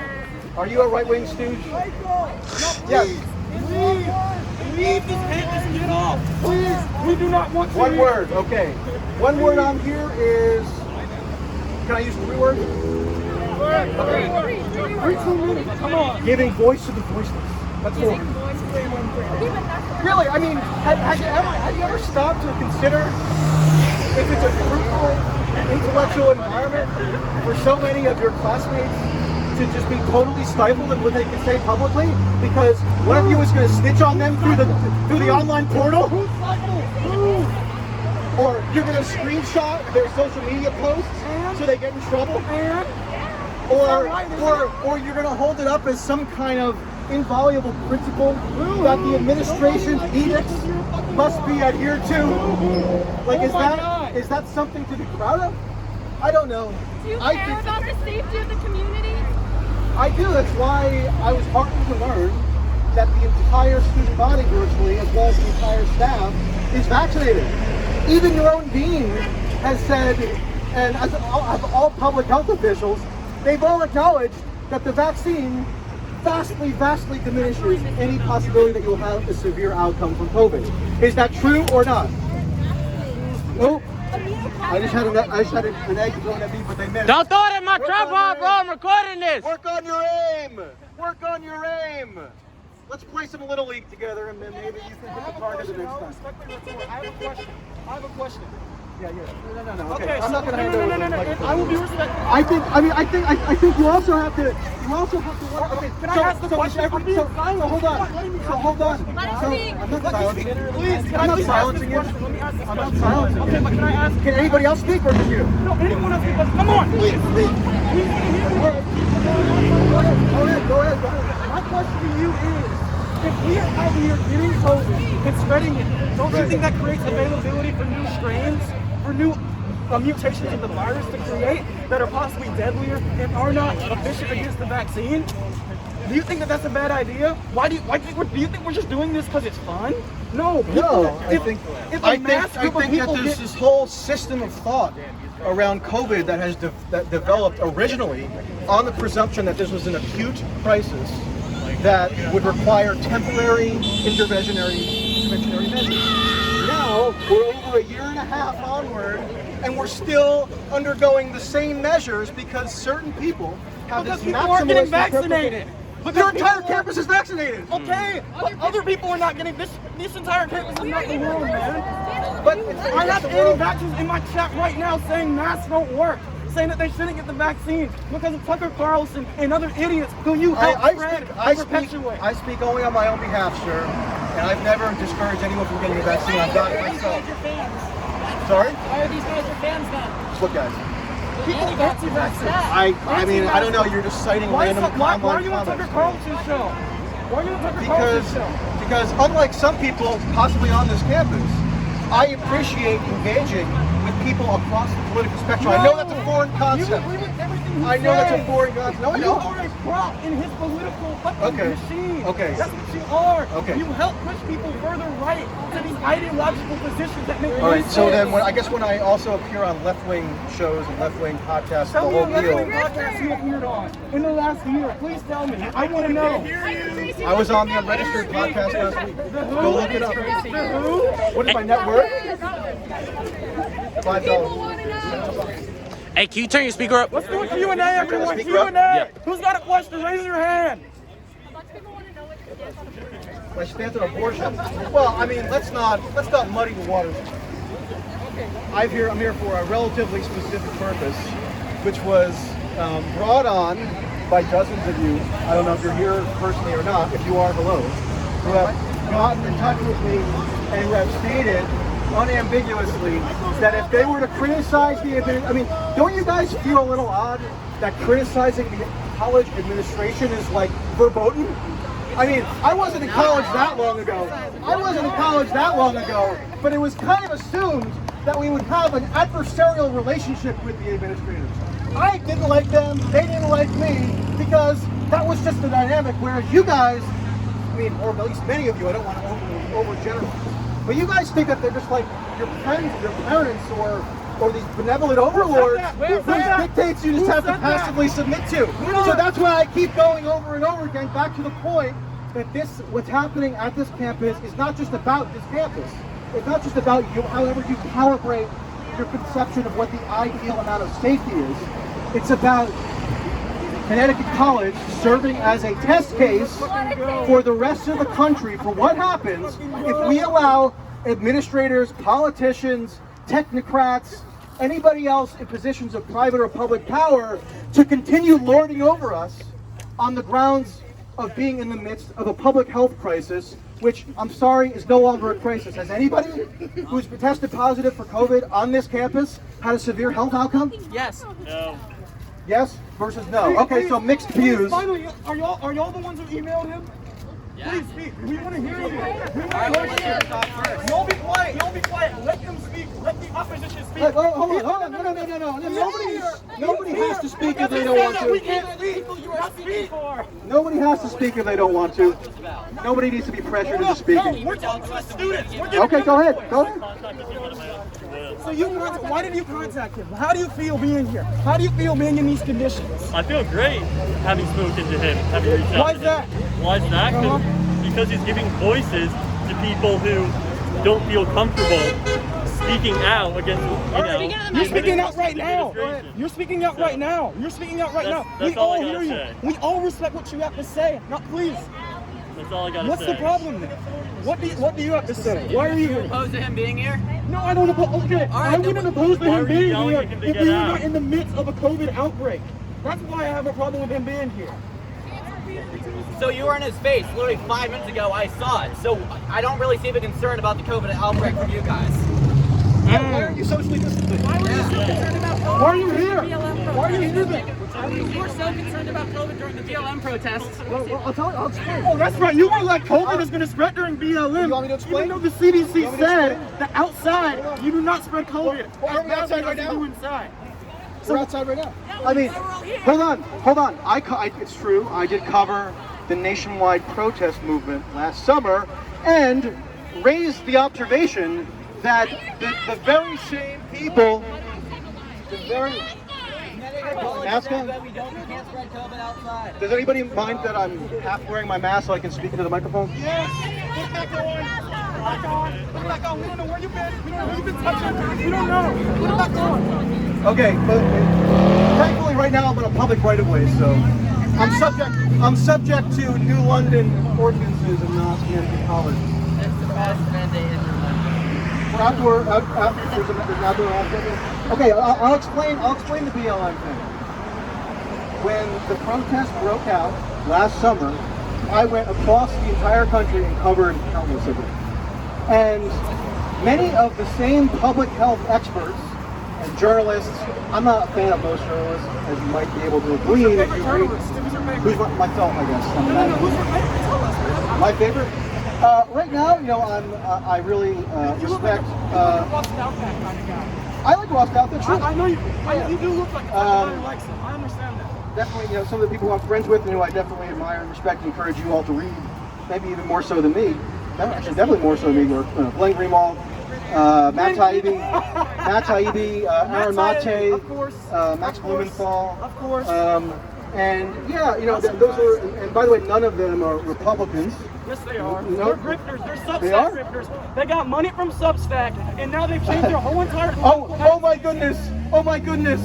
Are you a right-wing stooge? Yes. Leave this campus. Get off. Please. We do not want to. One word, okay. One word on here is, can I use 3 words? Okay. 2 minutes. Come on. Giving voice to the voiceless. That's 4. Really, I mean, have you ever stopped to consider if it's a fruitful intellectual environment for so many of your classmates to just be totally stifled in what they can say publicly because one of you is going to snitch on them through the online portal? Or you're going to screenshot their social media posts so they get in trouble? Or you're going to hold it up as some kind of inviolable principle that the administration's edicts must be adhered to? Like, is that something to be proud of? I don't know. Do you care about the safety of the community? I do. That's why I was heartened to learn that the entire student body virtually, as well as the entire staff, is vaccinated. Even your own dean has said, and as all public health officials, they've all acknowledged that the vaccine vastly diminishes any possibility that you'll have a severe outcome from COVID. Is that true or not? Nope. I just had an egg thrown at me, but they missed. Don't throw it in my tripod, bro. I'm recording this. Work on your aim. Let's play some Little League together, and then maybe you can hit the target the next time. I have a question. Yeah. No. Okay, I'm not gonna hand no. over the microphone. I will be respectful. I think you also have to. Okay, Can I ask the question? I'm being silent. So hold on. Let him speak. I'm not silencing. Please, can I'm I not please ask silencing this you. question? Let me ask this I'm not question. silencing Okay, you. but can I ask? Can anybody else speak or just you? No, anyone else? Come on, please. Go ahead. My question to you is, if we are out here getting COVID and spreading it, don't you think that creates availability for new strains, for new mutations of the virus to create that are possibly deadlier and are not efficient against the vaccine? Do you think that that's a bad idea? Why do you think we're just doing this because it's fun? No. I think that there's this whole system of thought around COVID that has that developed originally on the presumption that this was an acute crisis that would require temporary interventionary measures. Now we're over a year and a half onward, and we're still undergoing the same measures because certain people have Because this people aren't getting maximalist vaccinated. But your entire campus is vaccinated. Okay, but other people are not getting this. This entire campus is not the world, man. But I have anti-vaxxers in my chat right now saying masks don't work, saying that they shouldn't get the vaccine because of Tucker Carlson and other idiots who you help spread and perpetuate. I speak only on my own behalf, sir, and I've never discouraged anyone from getting a vaccine. I've got it myself. Sorry? Why are these guys your fans then? What guys? Anti-vaxxers. I mean, I don't know. You're just citing random Why online are you on Tucker comments. Carlson's show? Why are you on Tucker Carlson's show? Because unlike some people possibly on this campus, I appreciate engaging with people across the political spectrum. I know that's a foreign concept. You agree with everything he I know that's a says. foreign concept. No, I You don't. are a prop in his political fucking Okay. machine. Okay. That's what you are. Okay. You help push people further right to these ideological positions that make All right, no so then sense. when I also appear on left-wing shows and left-wing podcasts, the Tell me whole what deal. podcast you appeared on in the last year. Please tell me. I want to know. I was on the Unregistered podcast last week. Go look it up. Who? What is my net worth? $5. Hey, can you turn your speaker up? Let's do a Q&A, everyone. Speaker up? Q&A. Yeah. Who's got a question? Raise your hand. A bunch of people want to know what your stance on abortion is. My stance on abortion. Well, I mean, let's not muddy the waters. I'm here for a relatively specific purpose, which was brought on by dozens of you. I don't know if you're here personally or not. If you are, hello. Who have gotten in touch with me and who have stated unambiguously that if they were to criticize don't you guys feel a little odd that criticizing the college administration is like verboten? I mean, I wasn't in college that long ago, but it was kind of assumed that we would have an adversarial relationship with the administrators. I didn't like them, they didn't like me, because that was just the dynamic, whereas you guys, or at least many of you, I don't want to overgeneralize, but you guys think that they're just like your friends, your parents, or these benevolent overlords whose dictates you just have to passively submit to. So that's why I keep going over and over again back to the point that what's happening at this campus is not just about this campus. It's not just about you, however you calibrate your conception of what the ideal amount of safety is. It's about Connecticut College serving as a test case for the rest of the country for what happens if we allow administrators, politicians, technocrats, anybody else in positions of private or public power to continue lording over us on the grounds of being in the midst of a public health crisis, which I'm sorry is no longer a crisis. Has anybody who's been tested positive for COVID on this campus had a severe health outcome? Yes. No. Yes versus no. Okay, so mixed views. Finally, are y'all the ones who emailed him? Yeah. Please speak. We want to hear you. Y'all be quiet. Let them speak. Let the opposition speak. Hold on. No. Nobody has to speak if they don't want to. We can't speak. You are speaking for. Nobody has to speak if they don't want to. Nobody needs to be pressured into speaking. No, we're talking to the students. Okay, go ahead. So why did you contact him? How do you feel being here? How do you feel being in these conditions? I feel great having spoken to him, having reached out. Why is that? Why is that? Because he's giving voices to people who don't feel comfortable speaking out against, You're speaking out right now. You're speaking out right now. That's We all all I hear gotta you. say. We all respect what you have to say. Now, please. That's all I gotta What's say. the problem then? What do you have to say? Why are you here? Opposed to him being here? No, I don't oppose. Okay, I wouldn't oppose to why him were you being yelling here at him to if get we were out? not in the midst of a COVID outbreak. That's why I have a problem with him being here. So you were in his face literally 5 minutes ago. I saw it. So I don't really see the concern about the COVID outbreak from you guys. Yeah, why are you socially distancing? Why were you so concerned about COVID? Why are you during the here? BLM protest? Why are you here then? You were so concerned about COVID during the BLM protests. I'll explain. Oh, that's right. You were like COVID is going to spread during BLM. You want me to explain? Even though the CDC You want me to said explain? that outside you do not spread COVID. Well, aren't we As outside bad right as now? you do inside. We're outside right now. I mean, hold on. It's true. I did cover the nationwide protest movement last summer and raised the observation that the very same people, the very... Mask on? We can't spread COVID outside. Does anybody mind that I'm half wearing my mask so I can speak into the microphone? Yes. Put it back on. Put it back on. We don't know where you've been. We don't know who you've been touching. We don't know. Put it back on. Okay, but thankfully right now I'm on a public right of way, so I'm subject to New London ordinances and not Connecticut College. That's the best mandate in New London. There's an outdoor activity. Okay, I'll explain the BLM thing. When the protest broke out last summer, I went across the entire country and covered countless of it. And many of the same public health experts and journalists, I'm not a fan of most journalists, as you might be able to glean if you read. Who's myself, I guess. Who's your favorite? Tell us, man. My favorite? Right now, I really respect. Ross Outback kind of guy. I like Ross Outback. Sure. I know you. You do look like a guy who likes him. I understand that. Definitely, some of the people I'm friends with and who I definitely admire and respect and encourage you all to read, maybe even more so than me. Actually, definitely more so than me. Blaine Greenwald, Matt Taibbi, Aaron Mate, Of course. Max Blumenthal. Of course. And yeah, those are. And by the way, none of them are Republicans. Yes, they are. No. They're grifters. They're They are? Substack grifters. They got money from Substack, and now they've changed their whole entire. Oh my goodness! Oh my goodness!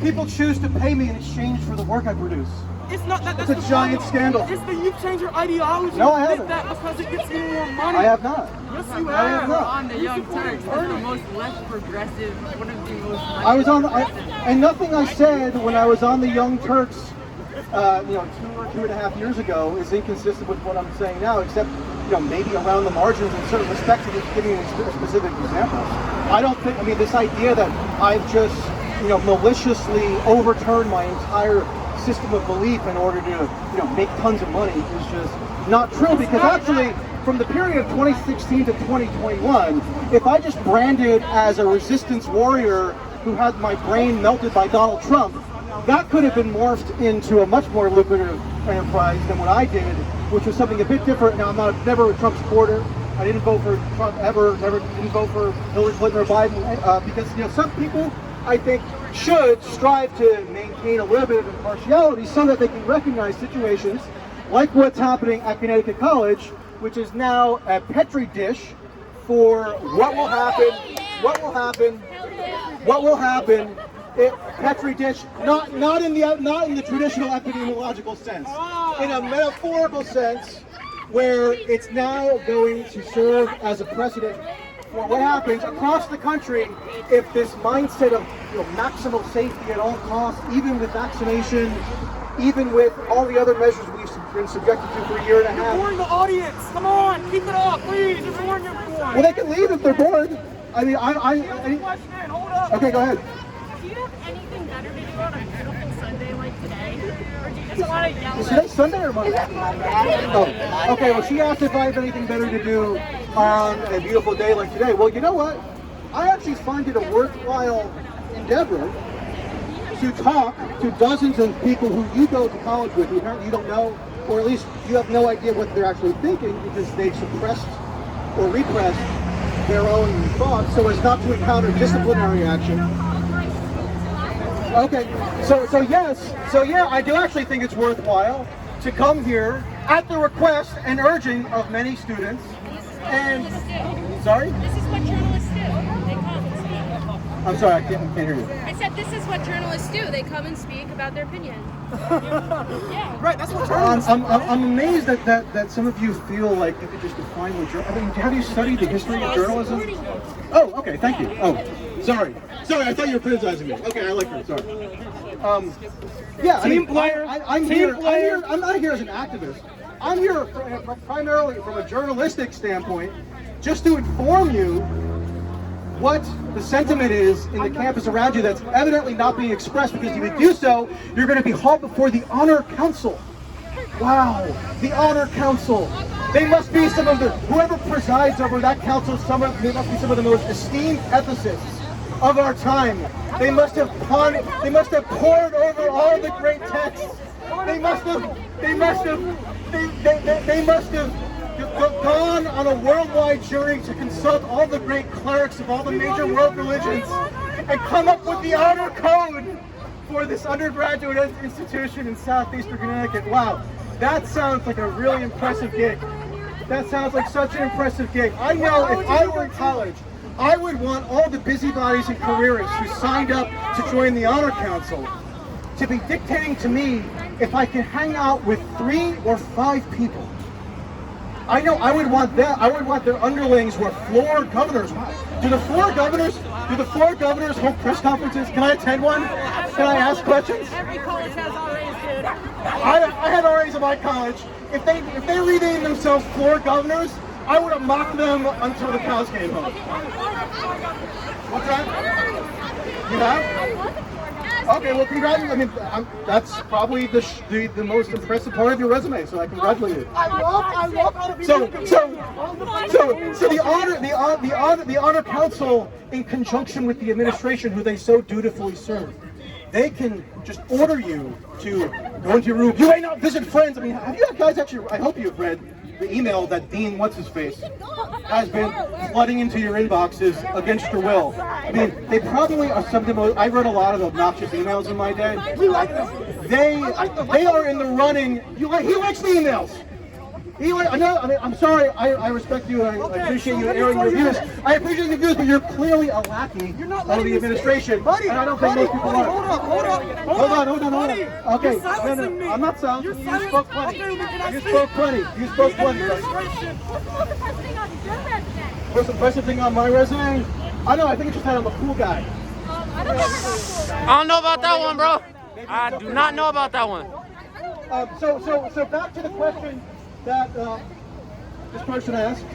People choose to pay me in exchange for the work I produce. It's not that. It's That's a giant problem. scandal. It's that you've changed your ideology. No, I You did haven't. that because it gets you more money. I have not. Yes, you I have have. not. On the Young Turks, that's the most left progressive, one of the most left I was on, and nothing I said when I was on the Young Turks, 2 or 2.5 years ago is inconsistent with what I'm saying now, except, maybe around the margins in certain respects, of just giving a specific example. I don't think, this idea that I've just, maliciously overturned my entire system of belief in order to, make tons of money is just not true, because actually, from the period of 2016 to 2021, if I just branded as a resistance warrior who had my brain melted by Donald Trump, that could have been morphed into a much more lucrative enterprise than what I did, which was something a bit different. Now, I'm never a Trump supporter. I didn't vote for Trump ever, never didn't vote for Hillary Clinton or Biden, because some people, I think, should strive to maintain a little bit of impartiality so that they can recognize situations like what's happening at Connecticut College, which is now a petri dish for what will happen. Petri dish, not in the traditional epidemiological sense, in a metaphorical sense, where it's now going to serve as a precedent for what happens across the country if this mindset of maximal safety at all costs, even with vaccination, even with all the other measures we've been subjected to for a year and a half. You're boring the audience. Come on, keep it up, please. You're boring everyone. Well, they can leave if they're bored. Question, hold up. Okay, go ahead. Do you have anything better to do on a beautiful Sunday like today? Or do you just want to yell Is at today Sunday or Monday? Oh, okay. Well, she asked if I have anything better to do on a beautiful day like today. Well, you know what? I actually find it a worthwhile endeavor to talk to dozens of people who you go to college with, who apparently you don't know, or at least you have no idea what they're actually thinking because they've suppressed or repressed their own thoughts so as not to encounter disciplinary action. Okay, so yeah, I do actually think it's worthwhile to come here at the request and urging of many students. And sorry? This is what journalists do. They come and speak. I'm sorry, I can't hear you. I said this is what journalists do. They come and speak about their opinion. Yeah. Right, that's what journalists do. I'm amazed that some of you feel like you could just define what journalism. I mean, have you studied the history of journalism? Oh, okay, thank you. Oh, sorry, I thought you were criticizing me. Okay, I like that. Sorry. Yeah, I mean, I'm here. I'm not here as an activist. I'm here primarily from a journalistic standpoint, just to inform you what the sentiment is in the campus around you that's evidently not being expressed, because if you do so, you're going to be hauled before the Honor Council. Wow, the Honor Council. They must be some of the, whoever presides over that council, they must be some of the most esteemed ethicists of our time. They must have pored over all the great texts. They must have gone on a worldwide journey to consult all the great clerics of all the major world religions and come up with the honor code for this undergraduate institution in southeastern Connecticut. Wow, that sounds like a really impressive gig. That sounds like such an impressive gig. I know if I were in college, I would want all the busybodies and careerists who signed up to join the Honor Council to be dictating to me if I can hang out with 3 or 5 people. I know I would want them. I would want their underlings who are floor governors. Do the floor governors hold press conferences? Can I attend one? Can I ask questions? Every college has RAs, dude. I had RAs at my college. If they renamed themselves floor governors, I would have mocked them until the cows came home. What's that? You have? Okay, well, congratulations. I mean, that's probably the most impressive part of your resume, so I congratulate you. I love how to be So the honor council, in conjunction with the administration, who they so dutifully serve, they can just order you to go into your room. You may not visit friends. I mean, have you guys actually? I hope you've read the email that Dean What's-His-Face has been flooding into your inboxes against your will. I mean, they probably are some of the most. I read a lot of obnoxious emails in my day. They are in the running. He likes the emails. I'm sorry. I respect you. I appreciate you airing your views. I appreciate your views, but you're clearly a lackey of the administration, and I don't think most people are. Hold on. Okay, no, I'm not silencing you. You spoke plenty. You spoke plenty. What's the first thing on your resume? What's the impressive thing on my resume? I know. I think it just had on the cool guy. I don't know. I don't know about that one, bro. I do not know about that one. So back to the question that this person asked,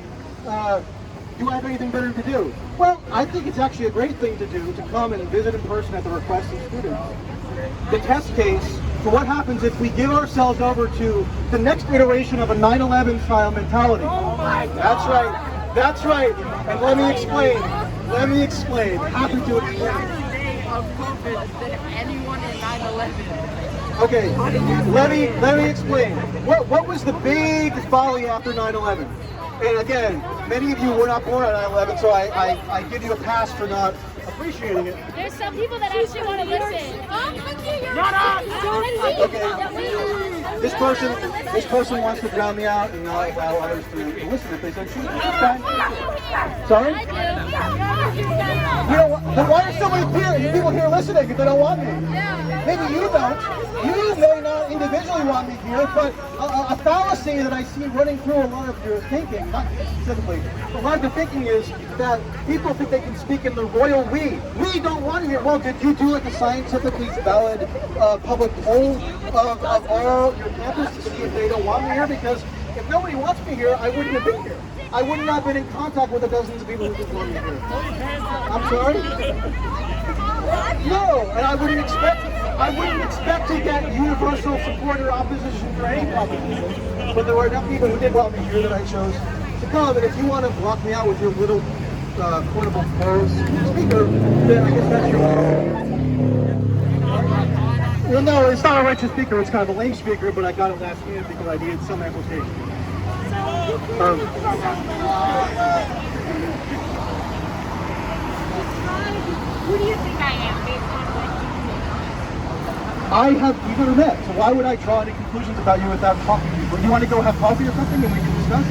do I have anything better to do? Well, I think it's actually a great thing to do to come and visit in person at the request of students. The test case for what happens if we give ourselves over to the next iteration of a 9/11 style mentality. Oh my God. That's right. And let me explain. Happy to explain. Okay, let me explain. What was the big folly after 9/11? And again, many of you were not born on 9/11, so I give you a pass for not appreciating it. There's some people that actually want to listen. Okay, this person wants to drown me out and not allow others to listen if they so choose. Okay. Sorry? You know what? Then why are so many people here listening if they don't want me? Maybe you don't. You may not individually want me here, but a fallacy that I see running through a lot of your thinking, not specifically, but a lot of the thinking is that people think they can speak in the royal we. We don't want to hear. Well, did you do like a scientifically valid public poll of all your campus to see if they don't want me here? Because if nobody wants me here, I wouldn't have been here. I would not have been in contact with the dozens of people who just want me here. I'm sorry? No, and I wouldn't expect to get universal support or opposition for any proposition. But there were enough people who did want me here that I chose to come. And if you want to block me out with your little portable phones speaker, then I guess that's your problem. Well, no, it's not a righteous speaker. It's kind of a lame speaker, but I got it last minute because I needed some amplification. Who do you think I am based on We've never met, so why would I draw any conclusions about you without talking to you? But you want to go have coffee or something and we can discuss?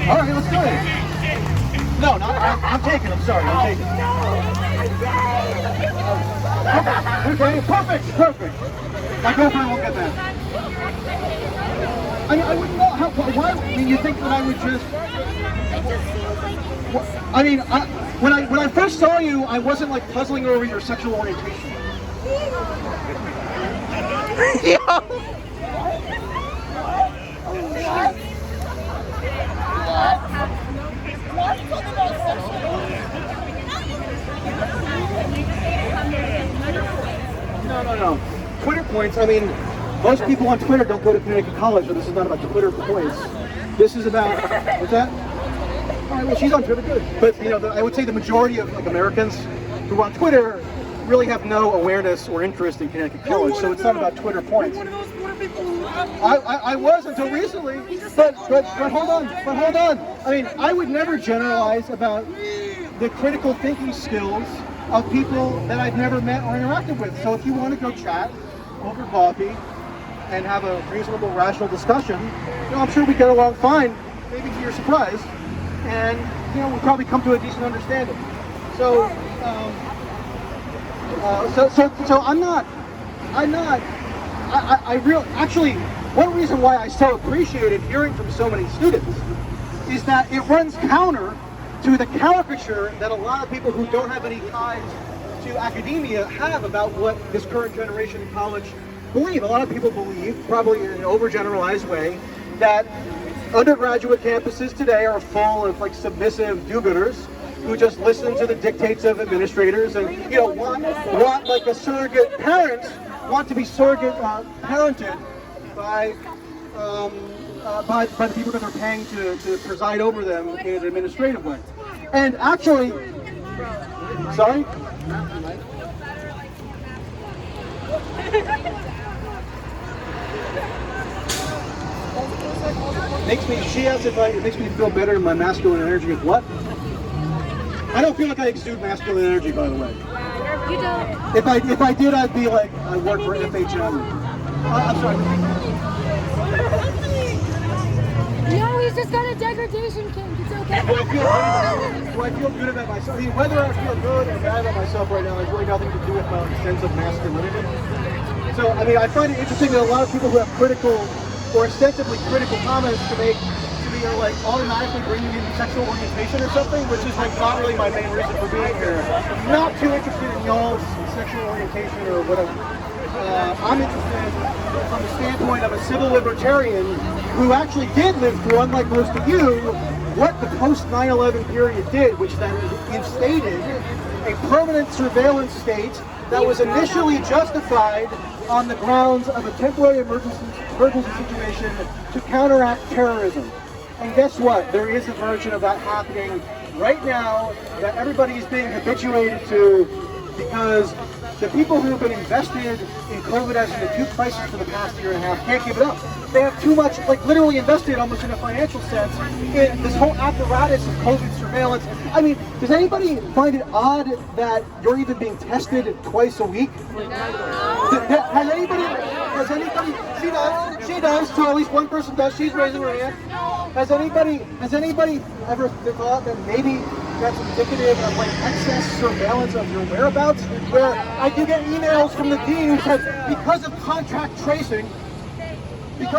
All right, let's do it. No, I'm taking. I'm sorry, I'm taking. Okay, perfect. My girlfriend won't get that. I mean, I wouldn't know how. Why? I mean, you think that I would just? I mean, when I first saw you, I wasn't like puzzling over your sexual orientation. No. Twitter points. I mean, most people on Twitter don't go to Connecticut College, so this is not about Twitter points. This is about what's that? All right, well, she's on Twitter, good. But you know, I would say the majority of like Americans who are on Twitter really have no awareness or interest in Connecticut College, so it's not about Twitter points. I was until recently, but hold on. I mean, I would never generalize about the critical thinking skills of people that I've never met or interacted with. So if you want to go chat over coffee and have a reasonable, rational discussion, you know, I'm sure we get along fine, maybe to your surprise, and you know, we'll probably come to a decent understanding. So, actually, one reason why I so appreciated hearing from so many students is that it runs counter to the caricature that a lot of people who don't have any ties to academia have about what this current generation in college believe. A lot of people believe, probably in an overgeneralized way, that undergraduate campuses today are full of like submissive do-gooders who just listen to the dictates of administrators and, you know, want like a surrogate parent, want to be surrogate parented by the people that they're paying to preside over them in an administrative way. And actually, sorry? She asked if it makes me feel better in my masculine energy of what? I don't feel like I exude masculine energy, by the way. You don't. If I did, I'd be like, I work for FHM. I'm sorry. No, he's just got a degradation kink. It's okay. Do I feel good about myself? I mean, whether I feel good or bad about myself right now has really nothing to do with my sense of masculinity. So, I mean, I find it interesting that a lot of people who have critical or ostensibly critical comments to make to me are like automatically bringing in sexual orientation or something, which is like not really my main reason for being here. I'm not too interested in y'all's sexual orientation or whatever. I'm interested from the standpoint of a civil libertarian who actually did live through, unlike most of you, what the post-9/11 period did, which then instated a permanent surveillance state that was initially justified on the grounds of a temporary emergency situation to counteract terrorism. And guess what? There is a version of that happening right now that everybody is being habituated to, because the people who have been invested in COVID as an acute crisis for the past year and a half can't give it up. They have too much, like literally invested almost in a financial sense, in this whole apparatus of COVID surveillance. I mean, does anybody find it odd that you're even being tested twice a week? No. Has anybody, she does, so at least one person does, she's raising her hand. Has anybody ever thought that maybe that's indicative of like excess surveillance of your whereabouts? Where I do get emails from the dean who says, because of contract tracing, right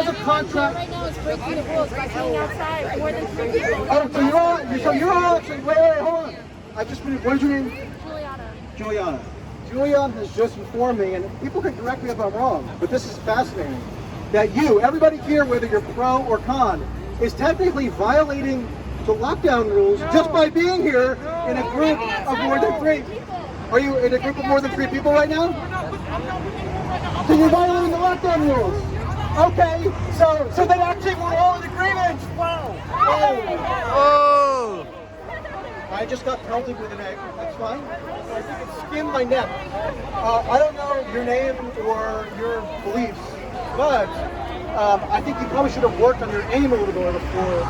now it's breaking the rules by being outside more than 3 people. Oh, so you're all actually, wait, hold on. I've just been, what is your name? Juliana. Juliana has just informed me, and people can correct me if I'm wrong, but this is fascinating, that everybody here, whether you're pro or con, is technically violating the lockdown rules just by being here in a group of more than 3. Are you in a group of more than 3 people right now? So you're violating the lockdown rules. Okay, so then actually we're all in agreement. Wow. Oh. I just got pelted with an egg. That's fine. I think it skimmed my neck. I don't know your name or your beliefs, but I think you probably should have worked on your aim a little bit before.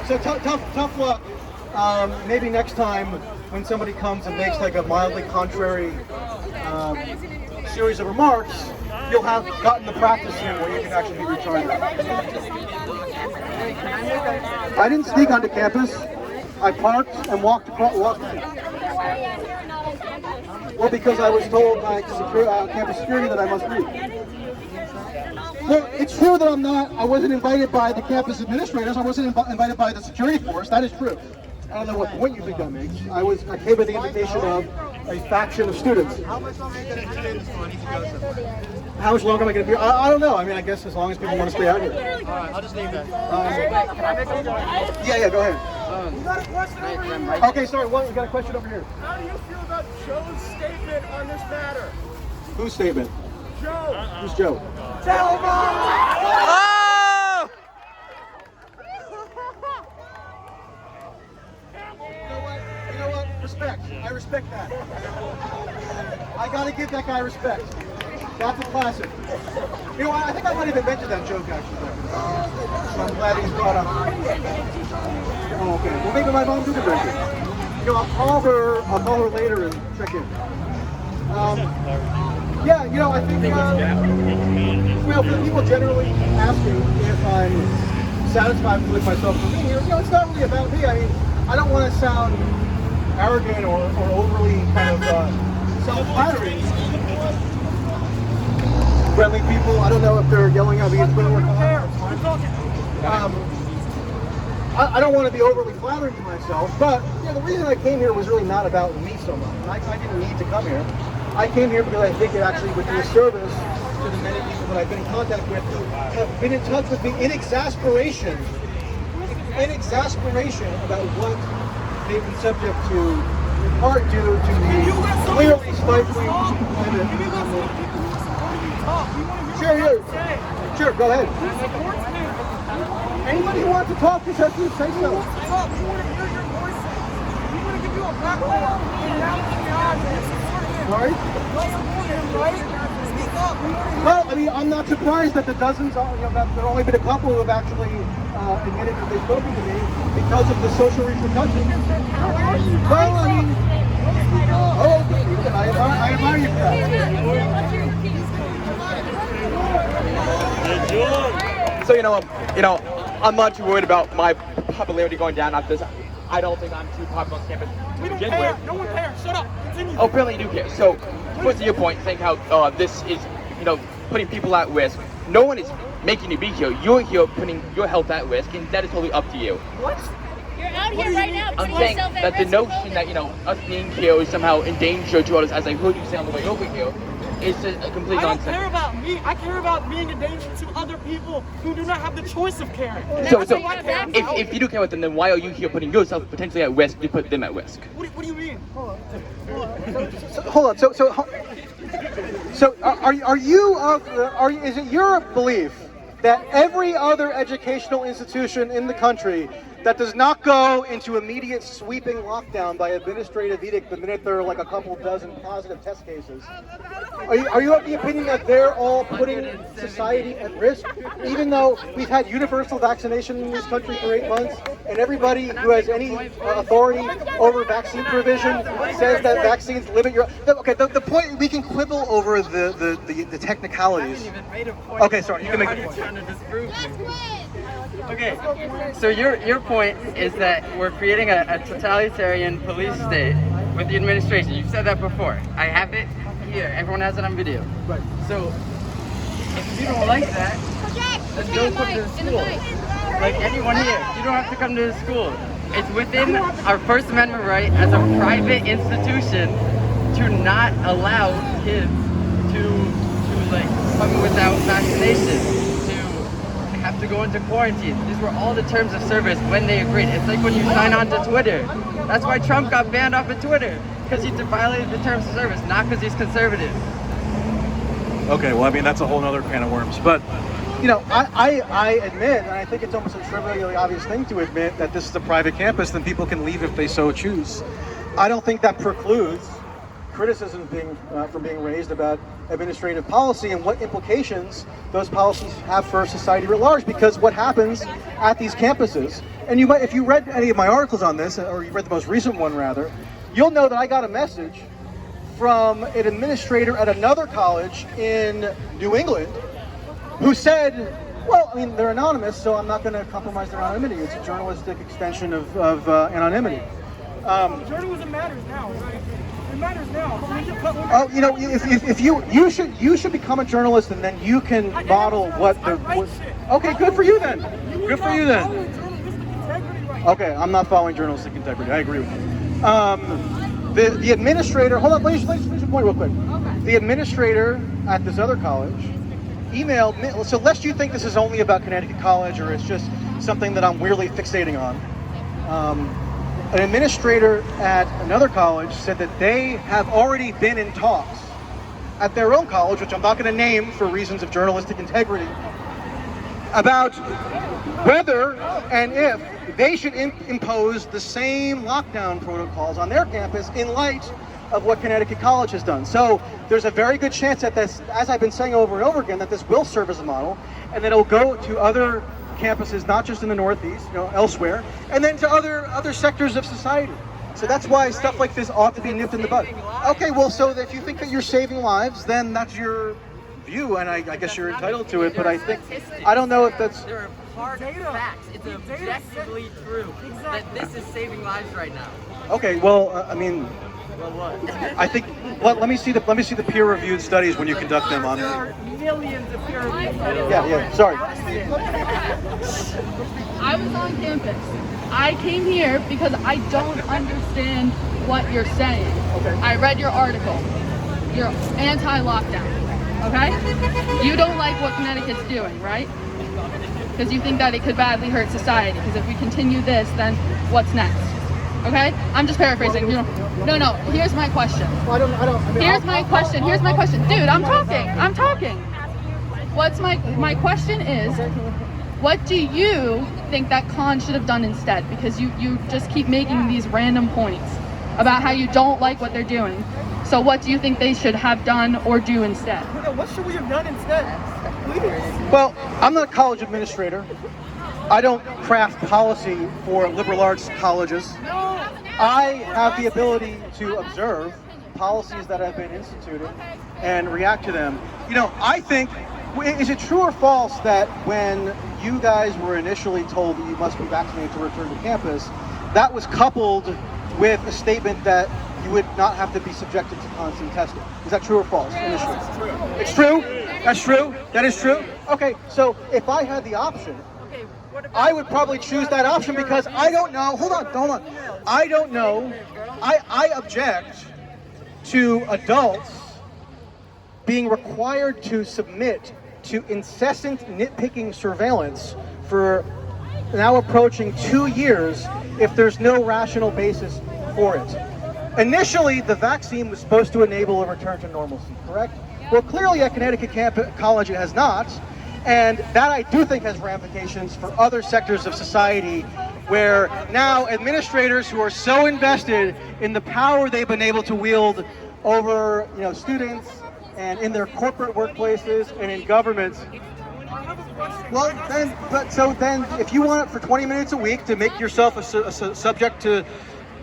So tough luck. Maybe next time when somebody comes and makes like a mildly contrary series of remarks, you'll have gotten the practice in where you can actually be retarded. I didn't sneak onto campus. I parked and walked in. Well, because I was told by campus security that I must read. Well, it's true that I wasn't invited by the campus administrators. I wasn't invited by the security force. That is true. I don't know what point you think that makes. I came at the invitation of a faction of students. How much longer are you going to stay in this one? How much longer am I going to be? I don't know. I mean, I guess as long as people want to stay out here. I'll just leave that. Yeah, go ahead. You got a question over here? Okay, sorry, we got a question over here. How do you feel about Joe's statement on this matter? Whose statement? Joe! Who's Joe? Tell him! Oh! You know what? Respect. I respect that. I gotta give that guy respect. That's a classic. You know what? I think I might have invented that joke actually. So I'm glad he's brought up. Oh, okay. Well, maybe my mom did invent it. You know, I'll call her later and check in. Yeah, you know, I think, well, for the people generally asking if I'm satisfied with myself for being here, you know, it's not really about me. I mean, I don't want to sound arrogant or overly kind of self-flattering. Friendly people, I don't know if they're yelling at me. It's going to work I don't want to be overly flattering to myself, but you know, the reason I came here was really not about me so much. I didn't need to come here. I came here because I think it actually would do a service to the many people that I've been in contact with who have been in touch with me in exasperation about what they've been subject to, in part due to the clearly stifling climate. Sure, go ahead. Anybody who wants to talk just has to say so. We want to hear your voices. We want to give you a platform and now the audience. Right? Well, I mean, I'm not surprised that the dozens, you know, that there have only been a couple who have actually admitted that they've spoken to me because of the social repercussions. Well, I mean, I admire you for that. So you know, I'm not too worried about my popularity going down after this. I don't think I'm too popular on campus to begin with. No one cares. Shut up. Continue. Oh, apparently you do care. So, what's your point? Think how this is, you know, putting people at risk. No one is making you be here. You're here putting your health at risk, and that is totally up to you. What? You're out here right now. I'm saying that the notion that, you know, us being here is somehow in danger to others, as I heard you say on the way over here, is a complete I don't nonsense. care about me. I care about being a danger to other people who do not have the choice of caring. So if you do care about them, then why are you here putting yourself potentially at risk to put them at risk? What do you mean? Hold on. So are you is it your belief that every other educational institution in the country that does not go into immediate sweeping lockdown by administrative edict the minute there are like a couple dozen positive test cases, are you of the opinion that they're all putting society at risk, even though we've had universal vaccination in this country for 8 months, and everybody who has any authority over vaccine provision says that vaccines limit your... Okay, the point, we can quibble over the technicalities. Okay, sorry, you can make the point. Okay, so your point is that we're creating a totalitarian police state with the administration. You've said that before. I have it here. Everyone has it on video. Right. So if you don't like that, then don't come to the school. Like anyone here, you don't have to come to the school. It's within our First Amendment right as a private institution to not allow kids to like come without vaccination. Have to go into quarantine. These were all the terms of service when they agreed. It's like when you sign on to Twitter. That's why Trump got banned off of Twitter, because he violated the terms of service, not because he's conservative. Okay, well, I mean, that's a whole other can of worms. But, you know, I admit, and I think it's almost a trivially obvious thing to admit, that this is a private campus, then people can leave if they so choose. I don't think that precludes criticism from being raised about administrative policy and what implications those policies have for society writ large, because what happens at these campuses, and you might, if you read any of my articles on this, or you read the most recent one rather, you'll know that I got a message from an administrator at another college in New England who said, well, I mean, they're anonymous, so I'm not going to compromise their anonymity. It's a journalistic extension of anonymity. Journalism matters now, right? It matters now. So we can put women- Oh, you know, if you should become a journalist, and then you can model what the. Okay, good for you then. Good for you then. Journalistic integrity right now. Okay, I'm not following journalistic integrity. I agree with you. The administrator. Hold on, let me finish the point real quick. The administrator at this other college emailed me. So lest you think this is only about Connecticut College or it's just something that I'm weirdly fixating on. An administrator at another college said that they have already been in talks at their own college, which I'm not going to name for reasons of journalistic integrity, about whether and if they should impose the same lockdown protocols on their campus in light of what Connecticut College has done. So there's a very good chance that this, as I've been saying over and over again, that this will serve as a model, and that it'll go to other campuses, not just in the Northeast, elsewhere, and then to other sectors of society. So that's why stuff like this ought to be nipped in the bud. Okay, well, so if you think that you're saving lives, then that's your view, and I guess you're entitled to it. But I don't know if that's. There are hard facts. It's objectively true that this is saving lives right now. Okay, well, I mean, Well, what? I think. Well, let me see the peer-reviewed studies when you conduct them on. There are millions of peer-reviewed studies. Yeah. Sorry. I was on campus. I came here because I don't understand what you're saying. Okay. I read your article. You're anti-lockdown, okay? You don't like what Connecticut's doing, right? Because you think that it could badly hurt society. Because if we continue this, then what's next? Okay? I'm just paraphrasing. No. Here's my question. Here's my question. Dude, I'm talking. What's my question is, what do you think that Khan should have done instead? Because you just keep making these random points about how you don't like what they're doing. So what do you think they should have done or do instead? What should we have done instead? Please. Well, I'm not a college administrator. I don't craft policy for liberal arts colleges. I have the ability to observe policies that have been instituted and react to them. I think, is it true or false that when you guys were initially told that you must be vaccinated to return to campus, that was coupled with a statement that you would not have to be subjected to constant testing? Is that true or false initially? It's true? That's true? That is true? Okay, so if I had the option, I would probably choose that option because I don't know. Hold on. I don't know. I object to adults being required to submit to incessant nitpicking surveillance for now approaching 2 years if there's no rational basis for it. Initially, the vaccine was supposed to enable a return to normalcy, correct? Well, clearly at Connecticut College it has not. And that I do think has ramifications for other sectors of society where now administrators who are so invested in the power they've been able to wield over students and in their corporate workplaces and in governments. Well, then if you want it for 20 minutes a week to make yourself a subject to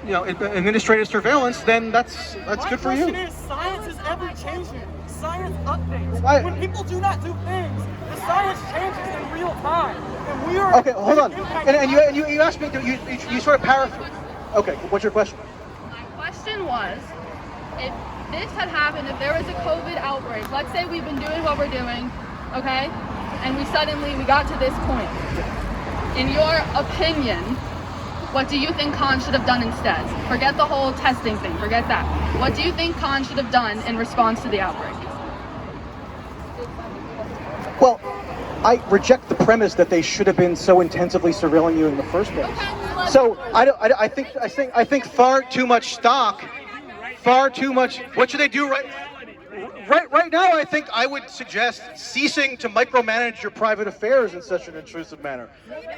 administrative surveillance, then that's good for you. My question is, science is ever changing. Science updates. When people do not do things, the science changes in real time. And we are. Okay, hold on. And you asked me, you sort of paraphrased. Okay, what's your question? My question was, if this had happened, if there was a COVID outbreak, let's say we've been doing what we're doing, okay, and we got to this point. In your opinion, what do you think Khan should have done instead? Forget the whole testing thing, forget that. What do you think Khan should have done in response to the outbreak? Well, I reject the premise that they should have been so intensively surveilling you in the first place. So I think far too much stock, far too much. What should they do right now? I think I would suggest ceasing to micromanage your private affairs in such an intrusive manner.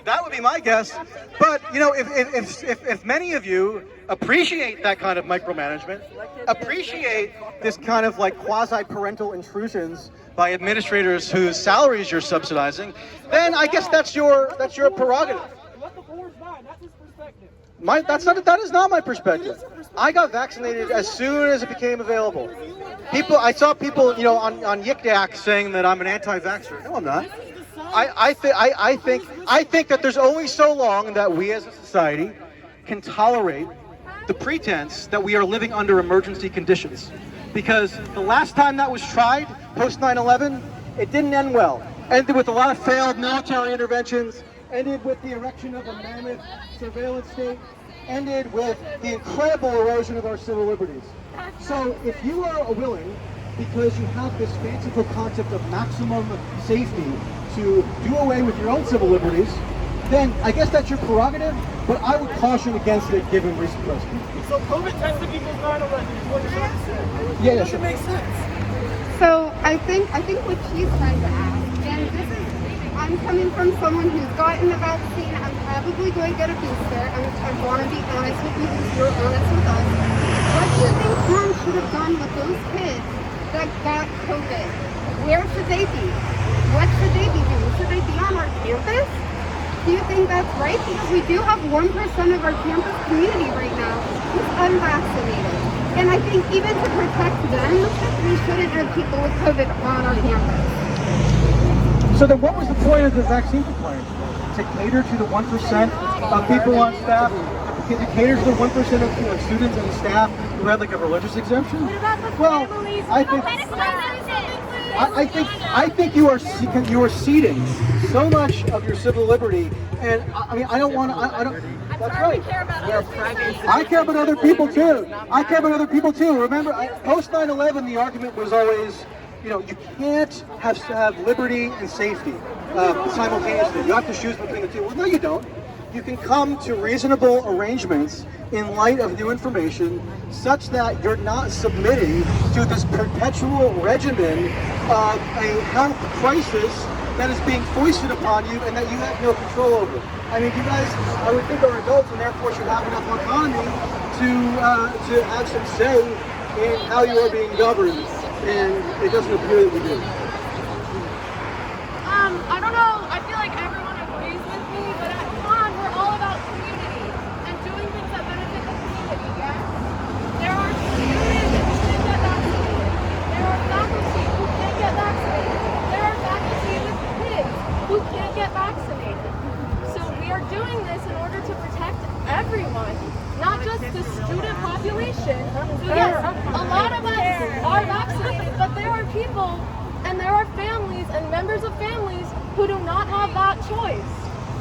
That would be my guess. But if many of you appreciate that kind of micromanagement, appreciate this kind of like quasi-parental intrusions by administrators whose salaries you're subsidizing, then I guess that's your prerogative. Let the board die. That's his perspective. That is not my perspective. I got vaccinated as soon as it became available. I saw people, on Yik Yak saying that I'm an anti-vaxxer. No, I'm not. I think that there's only so long that we as a society can tolerate the pretense that we are living under emergency conditions. Because the last time that was tried, post 9/11, it didn't end well. Ended with a lot of failed military interventions, ended with the erection of a mammoth surveillance state, ended with the incredible erosion of our civil liberties. So if you are willing, because you have this fanciful concept of maximum safety, to do away with your own civil liberties, then I guess that's your prerogative, but I would caution against it given recent precedent. So COVID tested people's 9/11 is what you're trying to say. Yeah, It sure. makes sense. So I think what she's trying to ask, and this is, I'm coming from someone who's gotten the vaccine. I'm probably going to get a booster. I want to be honest with you because you're honest with us. What do you think parents should have done with those kids that got COVID? Where should they be? What should they be doing? Should they be on our campus? Do you think that's right? Because we do have 1% of our campus community right now who's unvaccinated. And I think even to protect them, we shouldn't have people with COVID on our campus. So then what was the point of the vaccine compliance? To cater to the 1% of people on staff, to cater to the 1% of students and staff who had like a religious exemption? Well, I think you are ceding so much of your civil liberty, and I mean I don't want to. I don't. That's right. I care about other people too. I care about other people too. Remember, post 9/11, the argument was always, you know, you can't have liberty and safety simultaneously. You have to choose between the two. Well, no, you don't. You can come to reasonable arrangements in light of new information such that you're not submitting to this perpetual regimen of a health crisis that is being foisted upon you and that you have no control over. I mean, you guys, I would think, are adults and therefore should have enough autonomy to have some say in how you are being governed, and it doesn't appear that we do. I don't know. I feel like everyone agrees with me, but come on, we're all about community and doing things that benefit the community, yes? There are students who can't get vaccinated. There are faculty who can't get vaccinated. There are faculty with kids who can't get vaccinated. So we are doing this in order to protect everyone, not just the student population. So yes, a lot of us are vaccinated, but there are people and there are families and members of families who do not have that choice.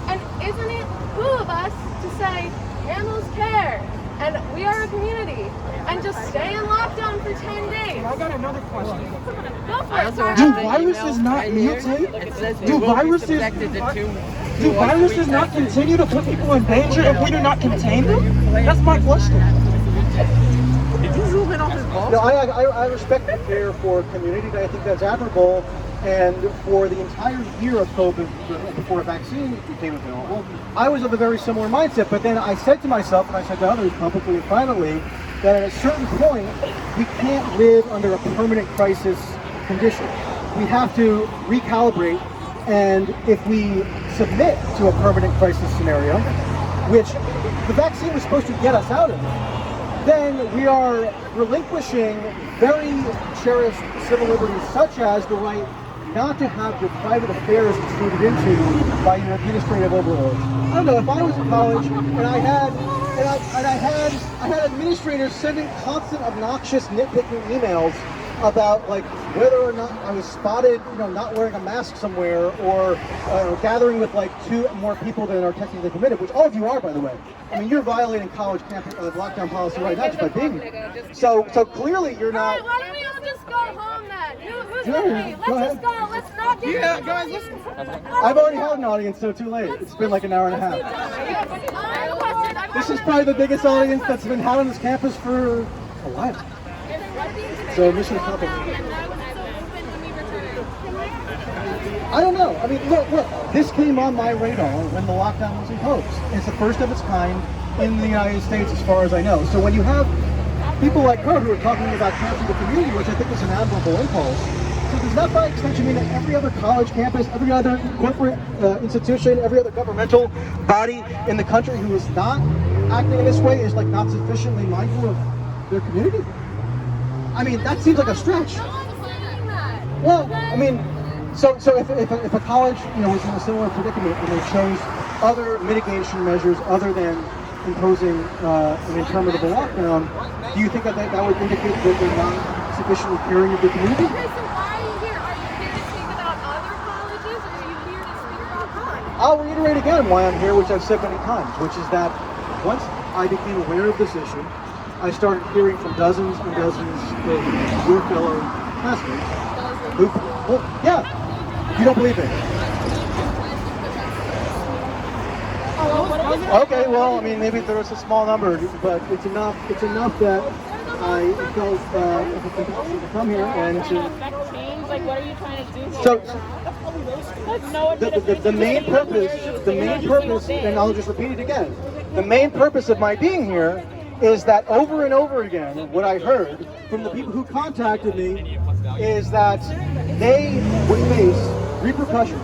And isn't it who of us to say, animals care, and we are a community, and just stay in lockdown for 10 days? I got another question. Go for it. Do viruses not mutate? Do viruses not continue to put people in danger if we do not contain them? That's my question. Did you zoom in on his balls? No, I respect the care for community, and I think that's admirable. And for the entire year of COVID, before a vaccine became available, I was of a very similar mindset. But then I said to myself, and I said to others publicly and privately, that at a certain point, we can't live under a permanent crisis condition. We have to recalibrate, and if we submit to a permanent crisis scenario, which the vaccine was supposed to get us out of, then we are relinquishing very cherished civil liberties, such as the right not to have your private affairs intruded into by your administrative overlords. I don't know, if I was in college and I had administrators sending constant, obnoxious, nitpicking emails about like whether or not I was spotted, you know, not wearing a mask somewhere, or gathering with like 2 more people than are technically permitted, which all of you are, by the way. I mean, you're violating college campus lockdown policy right now just by being here. So clearly you're not. Alright, why don't we all just go home then? Who's with me? Let's just go. Let's not get Guys, listen. I've already had an audience, so too late. It's been like an hour and a half. This is probably the biggest audience that's been had on this campus for a while. So mission accomplished. I don't know. I mean, look, this came on my radar when the lockdown was imposed. It's the first of its kind in the United States, as far as I know. So when you have people like her who are talking about canceling the community, which I think is an admirable impulse, so does that by extension mean that every other college campus, every other corporate institution, every other governmental body in the country who is not acting in this way is like not sufficiently mindful of their community? I mean, that seems like a stretch. Well, I mean, so if a college, you know, was in a similar predicament and they chose other mitigation measures other than imposing an interminable lockdown, do you think that would indicate that they're not sufficiently caring of the community? Okay, so why are you here? Are you here to speak about other colleges, or are you here to speak about mine? I'll reiterate again why I'm here, which I've said many times, which is that once I became aware of this issue, I started hearing from dozens and dozens of your fellow classmates who, well, yeah, you don't believe me. Okay, well, I mean, maybe there was a small number, but it's enough that I felt to come here and to affect change? Like, what are you trying to do here? So, No the main purpose, and I'll just repeat it again, the main purpose of my being here is that over and over again, what I heard from the people who contacted me is that they would face repercussions